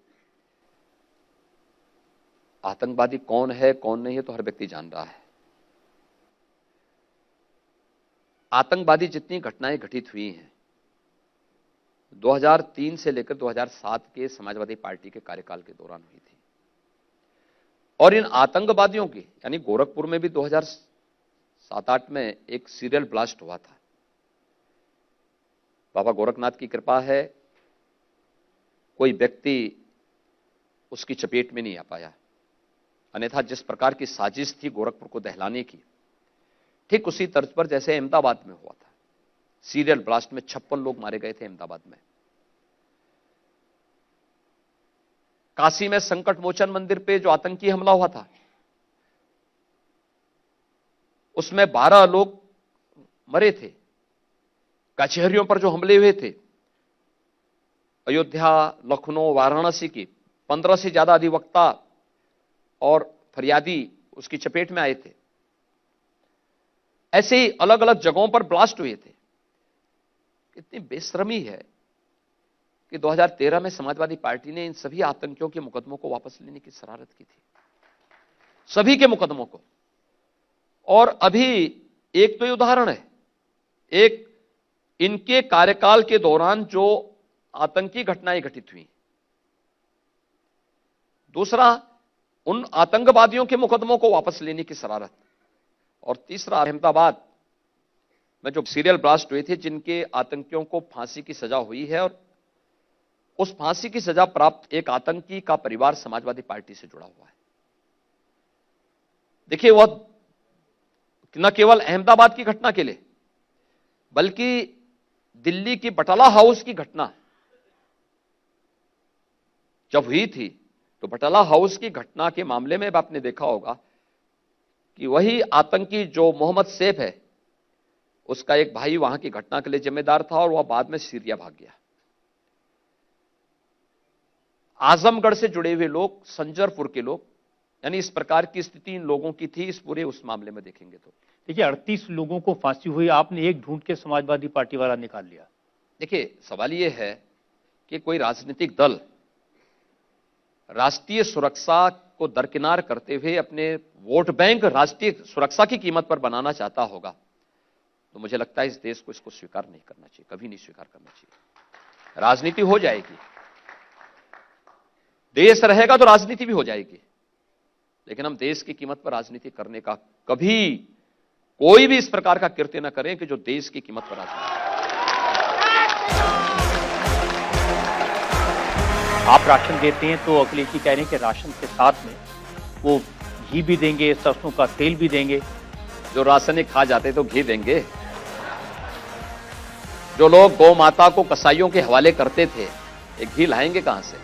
आतंकवादी कौन है कौन नहीं है तो हर व्यक्ति जान रहा है। आतंकवादी जितनी घटनाएं घटित हुई हैं 2003 से लेकर 2007 के समाजवादी पार्टी के कार्यकाल के दौरान हुई थी, और इन आतंकवादियों की, यानी गोरखपुर में भी 2007-8 में एक सीरियल ब्लास्ट हुआ था। बाबा गोरखनाथ की कृपा है, कोई व्यक्ति उसकी चपेट में नहीं आ पाया, अन्यथा जिस प्रकार की साजिश थी गोरखपुर को दहलाने की, ठीक उसी तर्ज पर जैसे अहमदाबाद में हुआ था। सीरियल ब्लास्ट में 56 लोग मारे गए थे अहमदाबाद में। काशी में संकट मोचन मंदिर पे जो आतंकी हमला हुआ था, उसमें 12 लोग मरे थे। कचहरियों पर जो हमले हुए थे, अयोध्या, लखनऊ, वाराणसी की 15 से ज्यादा अधिवक्ता और फरियादी उसकी चपेट में आए थे। ऐसे ही अलग अलग जगहों पर ब्लास्ट हुए थे। कितनी बेशर्मी है कि 2013 में समाजवादी पार्टी ने इन सभी आतंकियों के मुकदमों को वापस लेने की शरारत की थी, सभी के मुकदमों को। और अभी एक तो ये उदाहरण है, एक इनके कार्यकाल के दौरान जो आतंकी घटनाएं घटित हुई, दूसरा उन आतंकवादियों के मुकदमों को वापस लेने की शरारत, और तीसरा अहमदाबाद में जो सीरियल ब्लास्ट हुए थे जिनके आतंकियों को फांसी की सजा हुई है, और उस फांसी की सजा प्राप्त एक आतंकी का परिवार समाजवादी पार्टी से जुड़ा हुआ है। देखिए, वह न केवल अहमदाबाद की घटना के लिए, बल्कि दिल्ली की बटाला हाउस की घटना जब हुई थी, तो बटाला हाउस की घटना के मामले में आपने देखा होगा कि वही आतंकी जो मोहम्मद सैफ है, उसका एक भाई वहां की घटना के लिए जिम्मेदार था और वह बाद में सीरिया भाग गया। आजमगढ़ से जुड़े हुए लोग, संजरपुर के लोग, यानी इस प्रकार की स्थिति इन लोगों की थी। इस पूरे उस मामले में देखेंगे तो देखिए 38 लोगों को फांसी हुई, आपने एक ढूंढ के समाजवादी पार्टी वाला निकाल लिया। देखिए सवाल यह है कि कोई राजनीतिक दल राष्ट्रीय सुरक्षा को दरकिनार करते हुए अपने वोट बैंक राष्ट्रीय सुरक्षा की कीमत पर बनाना चाहता होगा, तो मुझे लगता है इस देश को इसको स्वीकार नहीं करना चाहिए, कभी नहीं स्वीकार करना चाहिए। राजनीति हो जाएगी, देश रहेगा तो राजनीति भी हो जाएगी, लेकिन हम देश की कीमत पर राजनीति करने का कभी कोई भी इस प्रकार का कृत्य न करें कि जो देश की कीमत पर राजनीति। आप राशन देते हैं तो अखिलेश जी कह रहे हैं कि राशन के साथ में वो घी भी देंगे, सरसों का तेल भी देंगे। जो राशन खा जाते तो घी देंगे। जो लोग गौ माता को कसाईयों के हवाले करते थे, ये घी लाएंगे कहां से?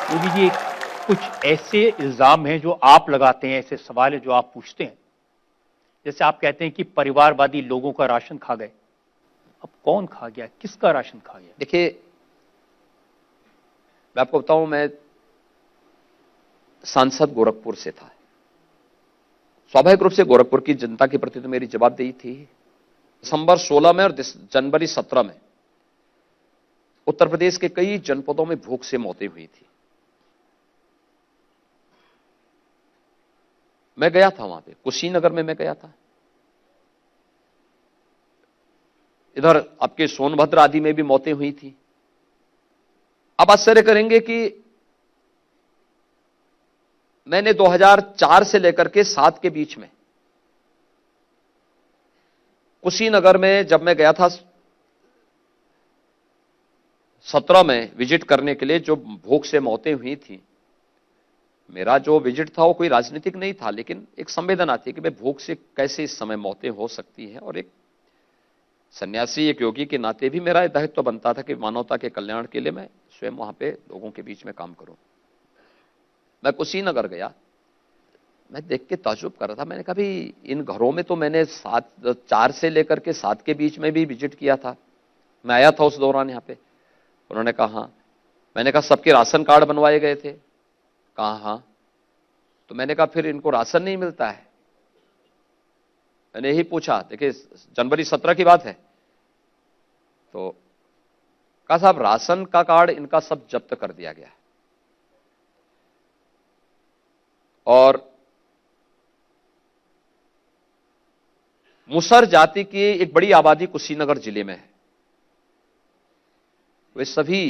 मोदी जी, कुछ ऐसे इल्जाम हैं जो आप लगाते हैं, ऐसे सवाल है जो आप पूछते हैं, जैसे आप कहते हैं कि परिवारवादी लोगों का राशन खा गए। अब कौन खा गया, किसका राशन खा गया? देखिए मैं आपको बताऊं, मैं सांसद गोरखपुर से था। स्वाभाविक रूप से गोरखपुर की जनता के प्रति तो मेरी जवाबदेही थी। दिसंबर 16 में और जनवरी 17 में उत्तर प्रदेश के कई जनपदों में भूख से मौतें हुई थी। मैं गया था वहां पे, कुशीनगर में मैं गया था, इधर आपके सोनभद्र आदि में भी मौतें हुई थी। आप आश्चर्य करेंगे कि मैंने 2004 से लेकर के 7 के बीच में कुशीनगर में जब मैं गया था 17 में विजिट करने के लिए, जो भूख से मौतें हुई थी, मेरा जो विजिट था वो कोई राजनीतिक नहीं था, लेकिन एक संवेदना थी कि भाई भूख से कैसे इस समय मौतें हो सकती हैं, और एक सन्यासी, एक योगी के नाते भी मेरा दायित्व बनता था कि मानवता के कल्याण के लिए मैं स्वयं वहां पे लोगों के बीच में काम करूं। मैं कुशीनगर गया, मैं देख के ताज्जुब कर रहा था। मैंने कहा भाई इन घरों में तो मैंने 4 से लेकर के 7 के बीच में भी विजिट किया था, मैं आया था उस दौरान यहाँ पे। उन्होंने कहा हाँ। मैंने कहा सबके राशन कार्ड बनवाए गए थे? कहा हाँ। तो मैंने कहा फिर इनको राशन नहीं मिलता है? मैंने यही पूछा। देखिए जनवरी 17 की बात है। तो कहा साहब राशन का कार्ड इनका सब जब्त कर दिया गया है, और मुसर जाति की एक बड़ी आबादी कुशीनगर जिले में है, वे सभी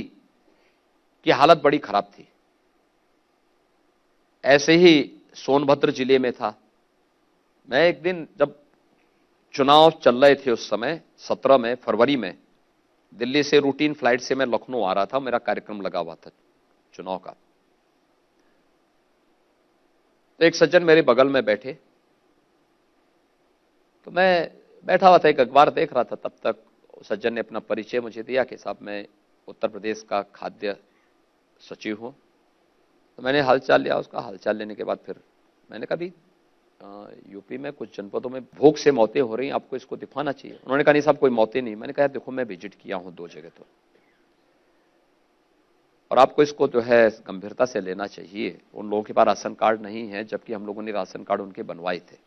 की हालत बड़ी खराब थी। ऐसे ही सोनभद्र जिले में था। मैं एक दिन जब चुनाव चल रहे थे उस समय 17 में फरवरी में, दिल्ली से रूटीन फ्लाइट से मैं लखनऊ आ रहा था, मेरा कार्यक्रम लगा हुआ था चुनाव का। तो एक सज्जन मेरे बगल में बैठे, तो मैं बैठा हुआ था, एक अखबार देख रहा था। तब तक सज्जन ने अपना परिचय मुझे दिया कि साहब मैं उत्तर प्रदेश का खाद्य सचिव हूं। तो मैंने हालचाल लिया उसका। हालचाल लेने के बाद फिर मैंने कहा भी यूपी में कुछ जनपदों में भूख से मौतें हो रही हैं, आपको इसको दिखाना चाहिए। उन्होंने कहा नहीं साहब कोई मौतें नहीं। मैंने कहा देखो मैं विजिट किया हूं 2 जगह तो, और आपको इसको जो है गंभीरता से लेना चाहिए। उन लोगों के पास राशन कार्ड नहीं है, जबकि हम लोगों ने राशन कार्ड उनके बनवाए थे।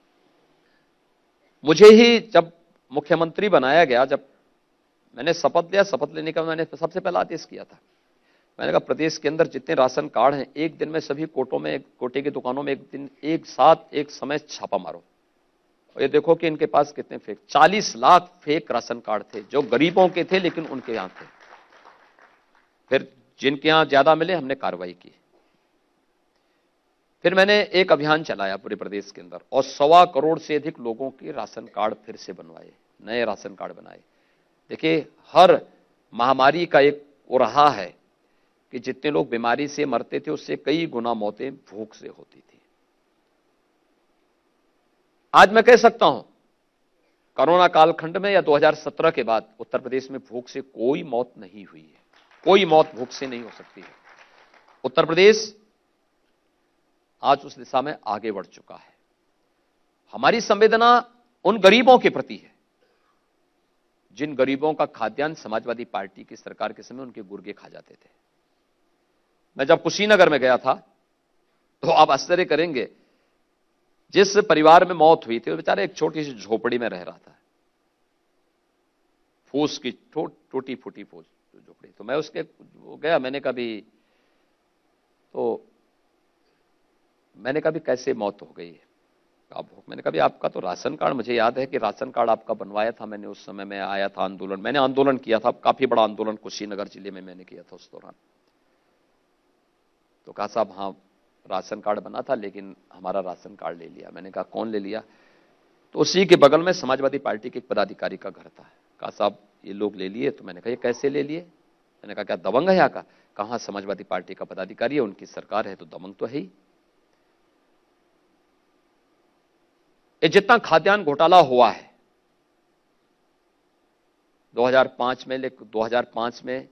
मुझे ही जब मुख्यमंत्री बनाया गया, जब मैंने शपथ लिया, शपथ लेने का मैंने सबसे पहला आदेश किया था। मैंने कहा प्रदेश के अंदर जितने राशन कार्ड हैं, एक दिन में सभी कोटों में, कोटे की दुकानों में एक दिन एक साथ एक समय छापा मारो, और ये देखो कि इनके पास कितने fake, 40 lakh fake ration card थे जो गरीबों के थे लेकिन उनके यहां थे। फिर जिनके यहां ज्यादा मिले हमने कार्रवाई की। फिर मैंने एक अभियान चलाया पूरे प्रदेश के अंदर, और 1.25 करोड़ से अधिक लोगों के राशन कार्ड फिर से बनवाए, नए राशन कार्ड बनाए। देखिए हर महामारी का एक वो रहा है कि जितने लोग बीमारी से मरते थे उससे कई गुना मौतें भूख से होती थी। आज मैं कह सकता हूं कोरोना कालखंड में या 2017 के बाद उत्तर प्रदेश में भूख से कोई मौत नहीं हुई है। कोई मौत भूख से नहीं हो सकती है। उत्तर प्रदेश आज उस दिशा में आगे बढ़ चुका है। हमारी संवेदना उन गरीबों के प्रति है जिन गरीबों का खाद्यान्न समाजवादी पार्टी की सरकार के समय उनके गुर्गे खा जाते थे। मैं जब कुशीनगर में गया था तो आप आश्चर्य करेंगे, जिस परिवार में मौत हुई थी वो बेचारे एक छोटी सी झोपड़ी में रह रहा था, फूस की टूटी फूटी फूस झोपड़ी। तो मैं उसके गया, मैंने कहा भी कैसे मौत हो गई है। मैंने कहा आपका तो राशन कार्ड, मुझे याद है कि राशन कार्ड आपका बनवाया था मैंने, उस समय मैं आया था आंदोलन, मैंने आंदोलन किया था, काफी बड़ा आंदोलन कुशीनगर जिले में मैंने किया था उस दौरान। तो कहा साहब हाँ राशन कार्ड बना था लेकिन हमारा राशन कार्ड ले लिया। मैंने कहा कौन ले लिया? तो उसी के बगल में समाजवादी पार्टी के एक पदाधिकारी का घर था। कहा साहब ये लोग ले लिए। तो मैंने कहा ये कैसे ले लिए? मैंने कहा क्या दबंग है यहाँ का? कहाँ समाजवादी पार्टी का पदाधिकारी है, उनकी सरकार है तो दबंग तो है ही। ये जितना खाद्यान्न घोटाला हुआ है 2005 में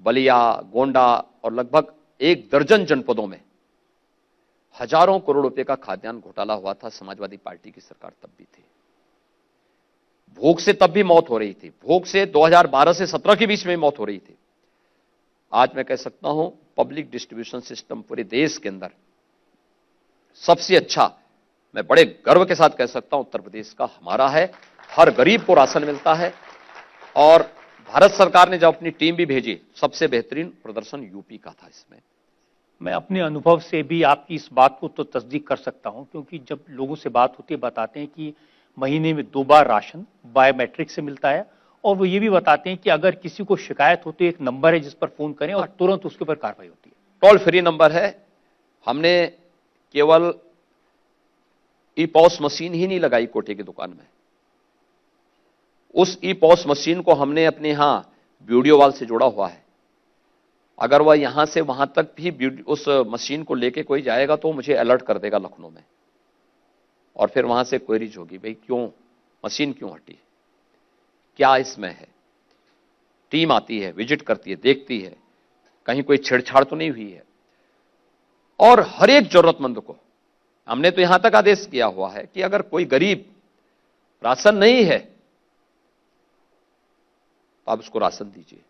बलिया, गोंडा और लगभग 1 दर्जन जनपदों में हजारों करोड़ रुपए का खाद्यान्न घोटाला हुआ था। समाजवादी पार्टी की सरकार तब भी थी। भूख से तब भी मौत हो रही थी। भूख से 2012 से 17 के बीच में मौत हो रही थी। आज मैं कह सकता हूं पब्लिक डिस्ट्रीब्यूशन सिस्टम पूरे देश के अंदर सबसे अच्छा, मैं बड़े गर्व के साथ कह सकता हूं उत्तर प्रदेश का हमारा है। हर गरीब को राशन मिलता है और भारत सरकार ने जब अपनी टीम भी भेजी, सबसे बेहतरीन प्रदर्शन यूपी का था इसमें। मैं अपने अनुभव से भी आपकी इस बात को तो तस्दीक कर सकता हूं, क्योंकि जब लोगों से बात होती है बताते हैं कि महीने में 2 बार राशन बायोमेट्रिक से मिलता है, और वो ये भी बताते हैं कि अगर किसी को शिकायत हो तो एक नंबर है जिस पर फोन करें और तुरंत उसके ऊपर कार्रवाई होती है। टोल फ्री नंबर है। हमने केवल ई-पॉस मशीन ही नहीं लगाई कोटे की दुकान में, उस ई-पॉस मशीन को हमने अपने यहां वीडियो वॉल से जोड़ा हुआ है। अगर वह यहां से वहां तक भी उस मशीन को लेके कोई जाएगा तो मुझे अलर्ट कर देगा लखनऊ में, और फिर वहां से क्वेरीज होगी भाई क्यों मशीन क्यों हटी, क्या इसमें है। टीम आती है, विजिट करती है, देखती है कहीं कोई छेड़छाड़ तो नहीं हुई है। और हर एक जरूरतमंद को हमने तो यहां तक आदेश किया हुआ है कि अगर कोई गरीब राशन नहीं है तो आप उसको राशन दीजिए,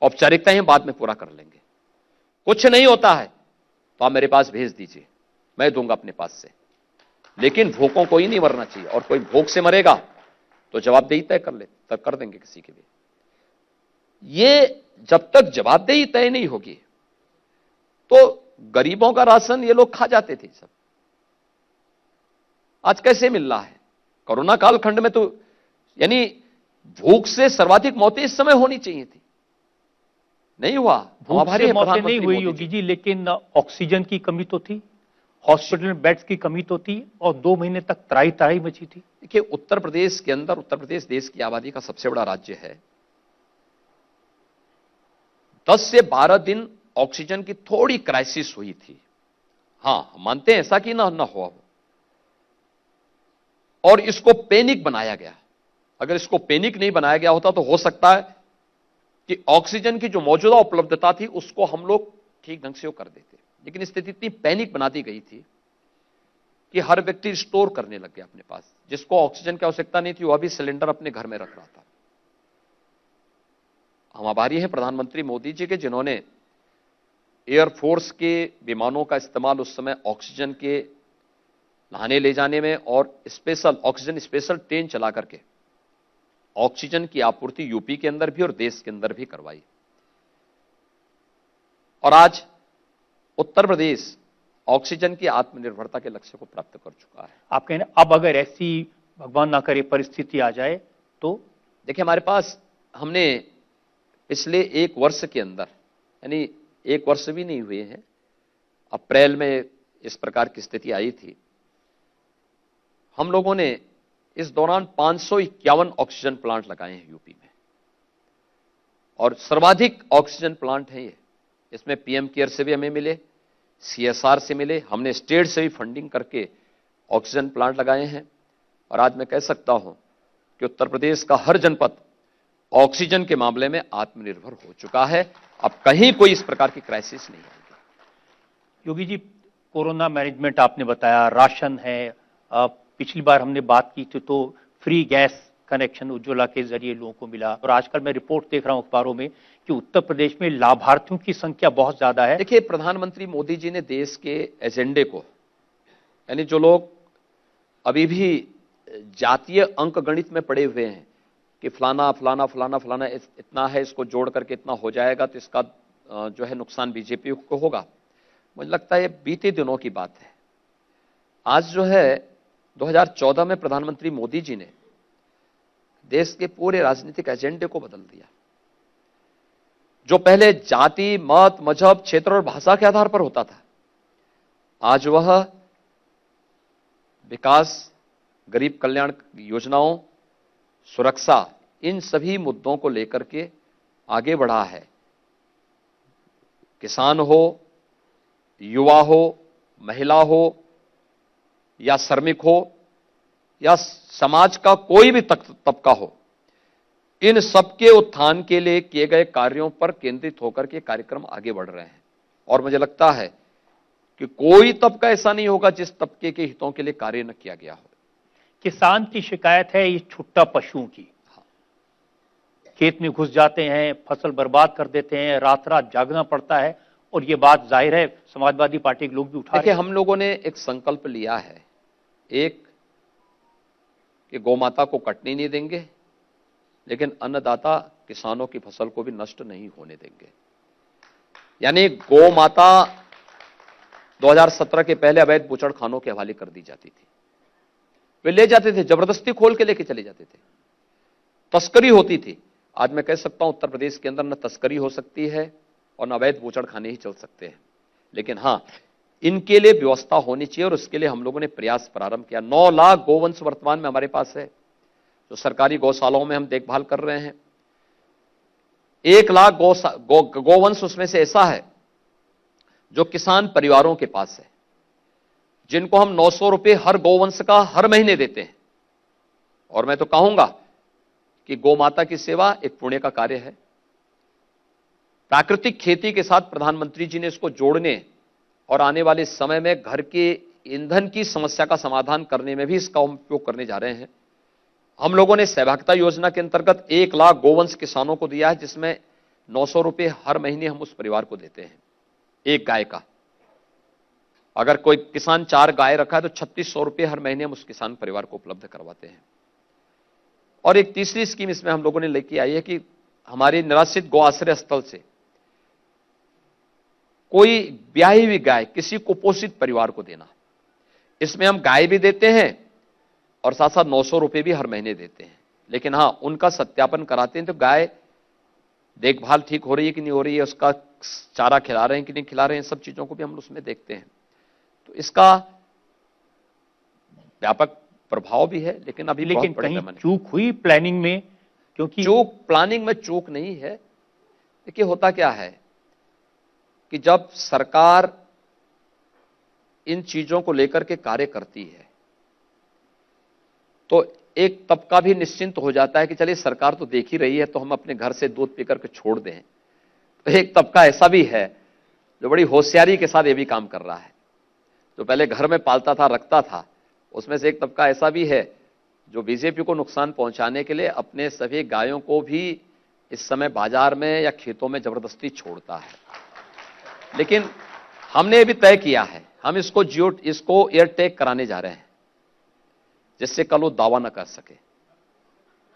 औपचारिकताएं बाद में पूरा कर लेंगे। कुछ नहीं होता है तो आप मेरे पास भेज दीजिए, मैं दूंगा अपने पास से। लेकिन भूखों को ही नहीं मरना चाहिए, और कोई भूख से मरेगा तो जवाबदेही तय कर देंगे किसी के लिए। ये जब तक जवाबदेही तय नहीं होगी तो गरीबों का राशन ये लोग खा जाते थे सब। आज कैसे मिल रहा है? कोरोना कालखंड में तो यानी भूख से सर्वाधिक मौतें इस समय होनी चाहिए थी, नहीं हुआ। भूख से मौतें नहीं हुई योगी जी, लेकिन ऑक्सीजन की कमी तो थी, हॉस्पिटल में बेड्स की कमी तो थी, और 2 महीने तक त्राही मची थी। देखिए उत्तर प्रदेश के अंदर, उत्तर प्रदेश देश की आबादी का सबसे बड़ा राज्य है। 10 से 12 दिन ऑक्सीजन की थोड़ी क्राइसिस हुई थी। हां, मानते हैं ऐसा कि ना हुआ हो, और इसको पैनिक बनाया गया। अगर इसको पैनिक नहीं बनाया गया होता तो हो सकता है कि ऑक्सीजन की जो मौजूदा उपलब्धता थी उसको हम लोग ठीक ढंग से वो कर देते। लेकिन स्थिति इतनी पैनिक बना दी गई थी कि हर व्यक्ति स्टोर करने लग गया अपने पास। जिसको ऑक्सीजन की आवश्यकता नहीं थी वह भी सिलेंडर अपने घर में रख रहा था। हम आभारी हैं प्रधानमंत्री मोदी जी के, जिन्होंने एयरफोर्स के विमानों का इस्तेमाल उस समय ऑक्सीजन के लाने ले जाने में, और स्पेशल ऑक्सीजन स्पेशल ट्रेन चला करके ऑक्सीजन की आपूर्ति यूपी के अंदर भी और देश के अंदर भी करवाई। और आज उत्तर प्रदेश ऑक्सीजन की आत्मनिर्भरता के लक्ष्य को प्राप्त कर चुका है। आप कहें अब अगर ऐसी भगवान ना करे परिस्थिति आ जाए तो? देखिए हमारे पास, हमने पिछले 1 वर्ष के अंदर, यानी 1 वर्ष भी नहीं हुए हैं, अप्रैल में इस प्रकार की स्थिति आई थी, हम लोगों ने इस दौरान 551 ऑक्सीजन प्लांट लगाए हैं यूपी में। और सर्वाधिक ऑक्सीजन प्लांट है ये। इसमें पीएम केयर से भी हमें मिले, सीएसआर से मिले, हमने स्टेट से भी फंडिंग करके ऑक्सीजन प्लांट लगाए हैं। और आज मैं कह सकता हूं कि उत्तर प्रदेश का हर जनपद ऑक्सीजन के मामले में आत्मनिर्भर हो चुका है। अब कहीं कोई इस प्रकार की क्राइसिस नहीं आएगी। योगी जी, कोरोना मैनेजमेंट आपने बताया, राशन है, पिछली बार हमने बात की थी तो फ्री गैस कनेक्शन उज्ज्वला के जरिए लोगों को मिला, और आजकल मैं रिपोर्ट देख रहा हूं अखबारों में कि उत्तर प्रदेश में लाभार्थियों की संख्या बहुत ज्यादा है। देखिए, प्रधानमंत्री मोदी जी ने देश के एजेंडे को, यानी जो लोग अभी भी जातीय अंक गणित में पड़े हुए हैं कि फलाना फलाना फलाना फलाना इतना है, इसको जोड़ करके इतना हो जाएगा तो इसका जो है नुकसान बीजेपी को होगा, मुझे लगता है ये बीते दिनों की बात है। आज जो है 2014 में प्रधानमंत्री मोदी जी ने देश के पूरे राजनीतिक एजेंडे को बदल दिया। जो पहले जाति, मत, मजहब, क्षेत्र और भाषा के आधार पर होता था, आज वह विकास, गरीब कल्याण योजनाओं, सुरक्षा, इन सभी मुद्दों को लेकर के आगे बढ़ा है। किसान हो, युवा हो, महिला हो या श्रमिक हो या समाज का कोई भी तबका हो, इन सबके उत्थान के लिए किए गए कार्यों पर केंद्रित होकर के कार्यक्रम आगे बढ़ रहे हैं। और मुझे लगता है कि कोई तबका ऐसा नहीं होगा जिस तबके के हितों के लिए कार्य न किया गया हो। किसान की शिकायत है ये छुट्टा पशुओं की। खेत में घुस जाते हैं, फसल बर्बाद कर देते हैं, रात रात जागना पड़ता है, और ये बात जाहिर है समाजवादी पार्टी के लोग भी उठा रहे हैं। देखिए, हम लोगों ने एक संकल्प लिया है, एक कि गौमाता को कटने नहीं देंगे, लेकिन अन्नदाता किसानों की फसल को भी नष्ट नहीं होने देंगे। यानी गौमाता 2017 के पहले अवैध बूचड़खानों के हवाले कर दी जाती थी। वे ले जाते थे, जबरदस्ती खोल के लेके चले जाते थे, तस्करी होती थी। आज मैं कह सकता हूं उत्तर प्रदेश के अंदर न तस्करी हो सकती है और न अवैध बूचड़खाने ही चल सकते हैं। लेकिन हां, इनके लिए व्यवस्था होनी चाहिए और उसके लिए हम लोगों ने प्रयास प्रारंभ किया। 9 लाख गोवंश वर्तमान में हमारे पास है, जो सरकारी गौशालाओं में हम देखभाल कर रहे हैं। 1 लाख गोवंश उसमें से ऐसा है जो किसान परिवारों के पास है, जिनको हम 900 रुपए हर गोवंश का हर महीने देते हैं। और मैं तो कहूंगा कि गौमाता की सेवा एक पुण्य का कार्य है। प्राकृतिक खेती के साथ प्रधानमंत्री जी ने इसको जोड़ने और आने वाले समय में घर के ईंधन की समस्या का समाधान करने में भी इसका उपयोग करने जा रहे हैं। हम लोगों ने सहभागिता योजना के अंतर्गत 1 लाख गोवंश किसानों को दिया है, जिसमें 900 रुपए हर महीने हम उस परिवार को देते हैं, एक गाय का। अगर कोई किसान 4 गाय रखा है तो 3600 रुपए हर महीने हम उस किसान परिवार को उपलब्ध करवाते हैं। और एक तीसरी स्कीम इसमें हम लोगों ने लेके आई है कि हमारे निराश्रित गौ आश्रय स्थल से कोई ब्याही हुई गाय किसी कुपोषित परिवार को देना। इसमें हम गाय भी देते हैं और साथ साथ 900 रुपए भी हर महीने देते हैं। लेकिन हां, उनका सत्यापन कराते हैं तो गाय देखभाल ठीक हो रही है कि नहीं हो रही है, उसका चारा खिला रहे हैं कि नहीं खिला रहे हैं, सब चीजों को भी हम उसमें देखते हैं। तो इसका व्यापक प्रभाव भी है। लेकिन अभी कहीं चूक हुई प्लानिंग में, क्योंकि प्लानिंग में चूक नहीं है। देखिए, होता क्या है कि जब सरकार इन चीजों को लेकर के कार्य करती है तो एक तबका भी निश्चिंत हो जाता है कि चलिए सरकार तो देख ही रही है तो हम अपने घर से दूध पीकर के छोड़ दें। तो एक तबका ऐसा भी है जो बड़ी होशियारी के साथ ये भी काम कर रहा है। जो पहले घर में पालता था, रखता था, उसमें से एक तबका ऐसा भी है जो बीजेपी को नुकसान पहुंचाने के लिए अपने सभी गायों को भी इस समय बाजार में या खेतों में जबरदस्ती छोड़ता है। लेकिन हमने भी तय किया है, हम इसको एयरटैग कराने जा रहे हैं, जिससे कल वो दावा न कर सके।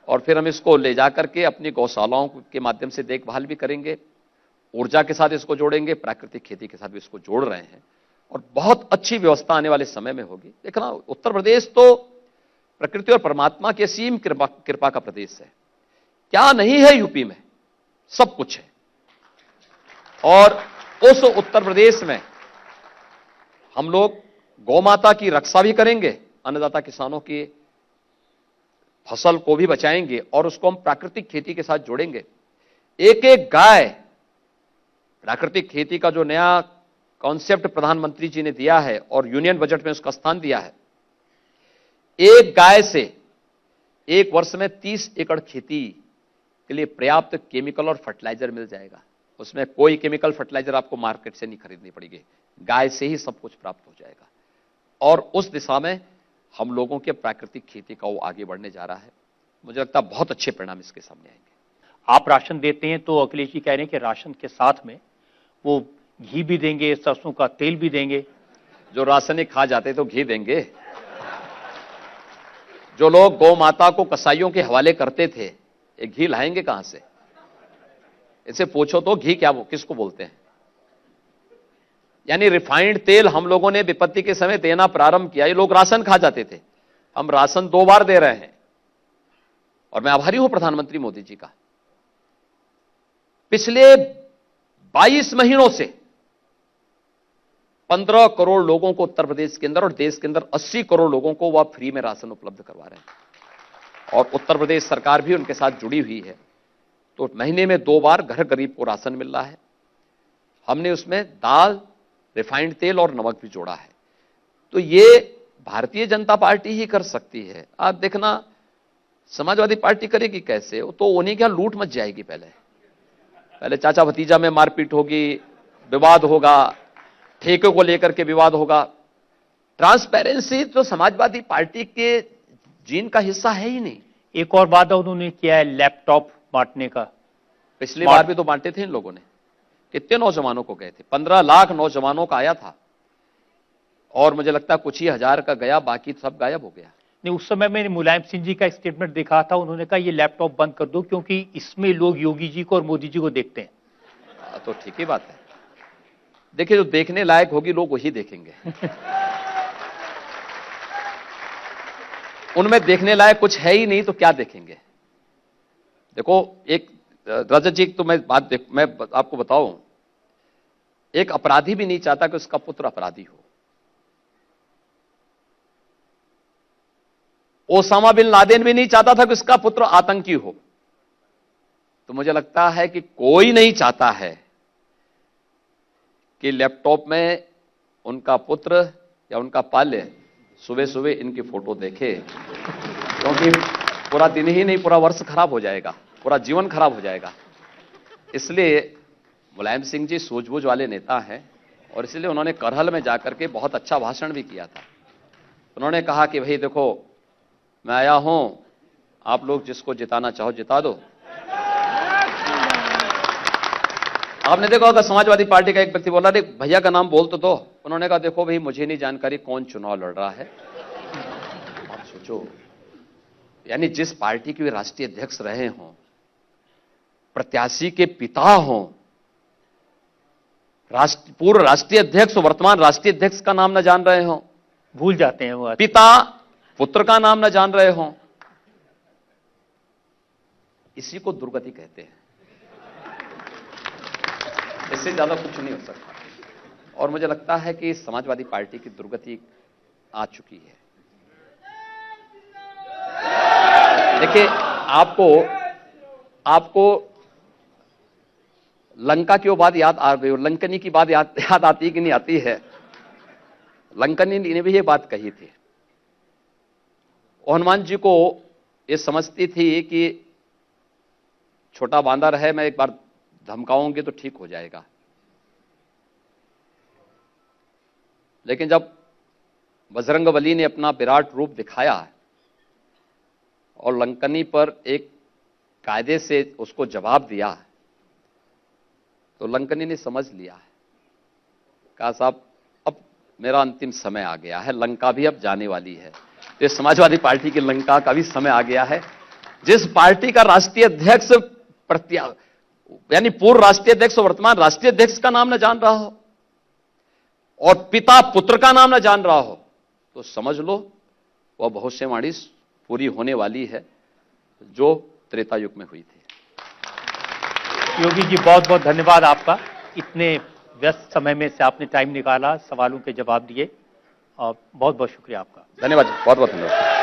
और फिर हम इसको ले जाकर के अपनी गौशालाओं के माध्यम से देखभाल भी करेंगे, ऊर्जा के साथ इसको जोड़ेंगे, प्राकृतिक खेती के साथ भी इसको जोड़ रहे हैं और बहुत अच्छी व्यवस्था आने वाले समय में होगी। देखना, उत्तर प्रदेश तो प्रकृति और परमात्मा की असीम कृपा का प्रदेश है। क्या नहीं है यूपी में, सब कुछ है। और उस उत्तर प्रदेश में हम लोग गौमाता की रक्षा भी करेंगे, अन्नदाता किसानों की फसल को भी बचाएंगे और उसको हम प्राकृतिक खेती के साथ जोड़ेंगे। एक एक गाय, प्राकृतिक खेती का जो नया कॉन्सेप्ट प्रधानमंत्री जी ने दिया है और यूनियन बजट में उसका स्थान दिया है, एक गाय से एक वर्ष में 30 एकड़ खेती के लिए पर्याप्त केमिकल और फर्टिलाइजर मिल जाएगा। उसमें कोई केमिकल फर्टिलाइजर आपको मार्केट से नहीं खरीदनी पड़ेगी, गाय से ही सब कुछ प्राप्त हो जाएगा। और उस दिशा में हम लोगों के प्राकृतिक खेती का वो आगे बढ़ने जा रहा है। मुझे लगता है बहुत अच्छे परिणाम इसके सामने आएंगे। आप राशन देते हैं तो अखिलेश जी कह रहे हैं कि राशन के साथ में वो घी भी देंगे, सरसों का तेल भी देंगे। जो रासायनिक खा जाते तो घी देंगे। जो लोग गौ माता को कसाईयों के हवाले करते थे, ये घी लाएंगे कहां से? इसे पूछो तो घी क्या किसको बोलते हैं? यानी रिफाइंड तेल हम लोगों ने विपत्ति के समय देना प्रारंभ किया। ये लोग राशन खा जाते थे, हम राशन 2 बार दे रहे हैं। और मैं आभारी हूं प्रधानमंत्री मोदी जी का। पिछले 22 महीनों से 15 करोड़ लोगों को उत्तर प्रदेश के अंदर और देश के अंदर 80 करोड़ लोगों को वह फ्री में राशन उपलब्ध करवा रहे हैं। और उत्तर प्रदेश सरकार भी उनके साथ जुड़ी हुई है। तो महीने में 2 बार घर गरीब को राशन मिल रहा है। हमने उसमें दाल, रिफाइंड तेल और नमक भी जोड़ा है। तो ये भारतीय जनता पार्टी ही कर सकती है। आप देखना समाजवादी पार्टी करेगी कैसे? तो उन्हीं के यहां लूट मच जाएगी। पहले चाचा भतीजा में मारपीट होगी, विवाद होगा, ठेके को लेकर के विवाद होगा। ट्रांसपेरेंसी तो समाजवादी पार्टी के जीन का हिस्सा है ही नहीं। एक और वादा उन्होंने किया है लैपटॉप बांटने का। पिछली बार भी तो बांटे थे इन लोगों ने। कितने नौजवानों को गए थे? 15 लाख नौजवानों का आया था और मुझे लगता है कुछ ही हजार का गया, बाकी सब गायब हो गया। नहीं, उस समय मैंने मुलायम सिंह जी का स्टेटमेंट देखा था। उन्होंने कहा ये लैपटॉप बंद कर दो क्योंकि इसमें लोग योगी जी को और मोदी जी को देखते हैं। तो ठीक ही बात है। देखिए, जो देखने लायक होगी लोग वही देखेंगे। उनमें देखने लायक कुछ है ही नहीं तो क्या देखेंगे? देखो, एक रजत जी, तो मैं आपको बताऊं, एक अपराधी भी नहीं चाहता कि उसका पुत्र अपराधी हो। ओसामा बिन लादेन भी नहीं चाहता था कि उसका पुत्र आतंकी हो। तो मुझे लगता है कि कोई नहीं चाहता है कि लैपटॉप में उनका पुत्र या उनका पाल्य सुबह सुबह इनकी फोटो देखे, क्योंकि पूरा दिन ही नहीं, पूरा वर्ष खराब हो जाएगा, पूरा जीवन खराब हो जाएगा। इसलिए मुलायम सिंह जी सूझबूझ वाले नेता हैं और इसलिए उन्होंने करहल में जाकर के बहुत अच्छा भाषण भी किया था। उन्होंने कहा कि भाई देखो, मैं आया हूं, आप लोग जिसको जिताना चाहो जिता दो। आपने देखो, अगर समाजवादी पार्टी का एक व्यक्ति बोला अरे भैया का नाम बोल तो दो, उन्होंने कहा देखो भाई मुझे नहीं जानकारी कौन चुनाव लड़ रहा है। आप सोचो, यानी जिस पार्टी के वे राष्ट्रीय अध्यक्ष रहे हों, प्रत्याशी के पिता हों, पूर्व राष्ट्रीय अध्यक्ष, वर्तमान राष्ट्रीय अध्यक्ष का नाम न जान रहे हों, भूल जाते हैं वो, पिता पुत्र का नाम न जान रहे हों, इसी को दुर्गति कहते हैं। इससे ज्यादा कुछ नहीं हो सकता। और मुझे लगता है कि समाजवादी पार्टी की दुर्गति आ चुकी है। देखिए, आपको लंका की वो बात याद आ गई, लंकनी की बात याद आती है कि नहीं आती है? लंकनी ने भी ये बात कही थी। हनुमान जी को ये समझती थी कि छोटा बांदर है, मैं एक बार धमकाऊंगी तो ठीक हो जाएगा। लेकिन जब बजरंगबली ने अपना विराट रूप दिखाया और लंकनी पर एक कायदे से उसको जवाब दिया, तो लंकनी ने समझ लिया, कहा साहब अब मेरा अंतिम समय आ गया है, लंका भी अब जाने वाली है। तो समाजवादी पार्टी की लंका का भी समय आ गया है। जिस पार्टी का राष्ट्रीय अध्यक्ष यानी पूर्व राष्ट्रीय अध्यक्ष वर्तमान राष्ट्रीय अध्यक्ष का नाम न जान रहा हो और पिता पुत्र का नाम न जान रहा हो, तो समझ लो वह भविष्यवाणी पूरी होने वाली है जो त्रेता युग में हुई थी। योगी जी, बहुत बहुत धन्यवाद आपका। इतने व्यस्त समय में से आपने टाइम निकाला, सवालों के जवाब दिए, और बहुत बहुत शुक्रिया आपका। धन्यवाद, बहुत बहुत धन्यवाद।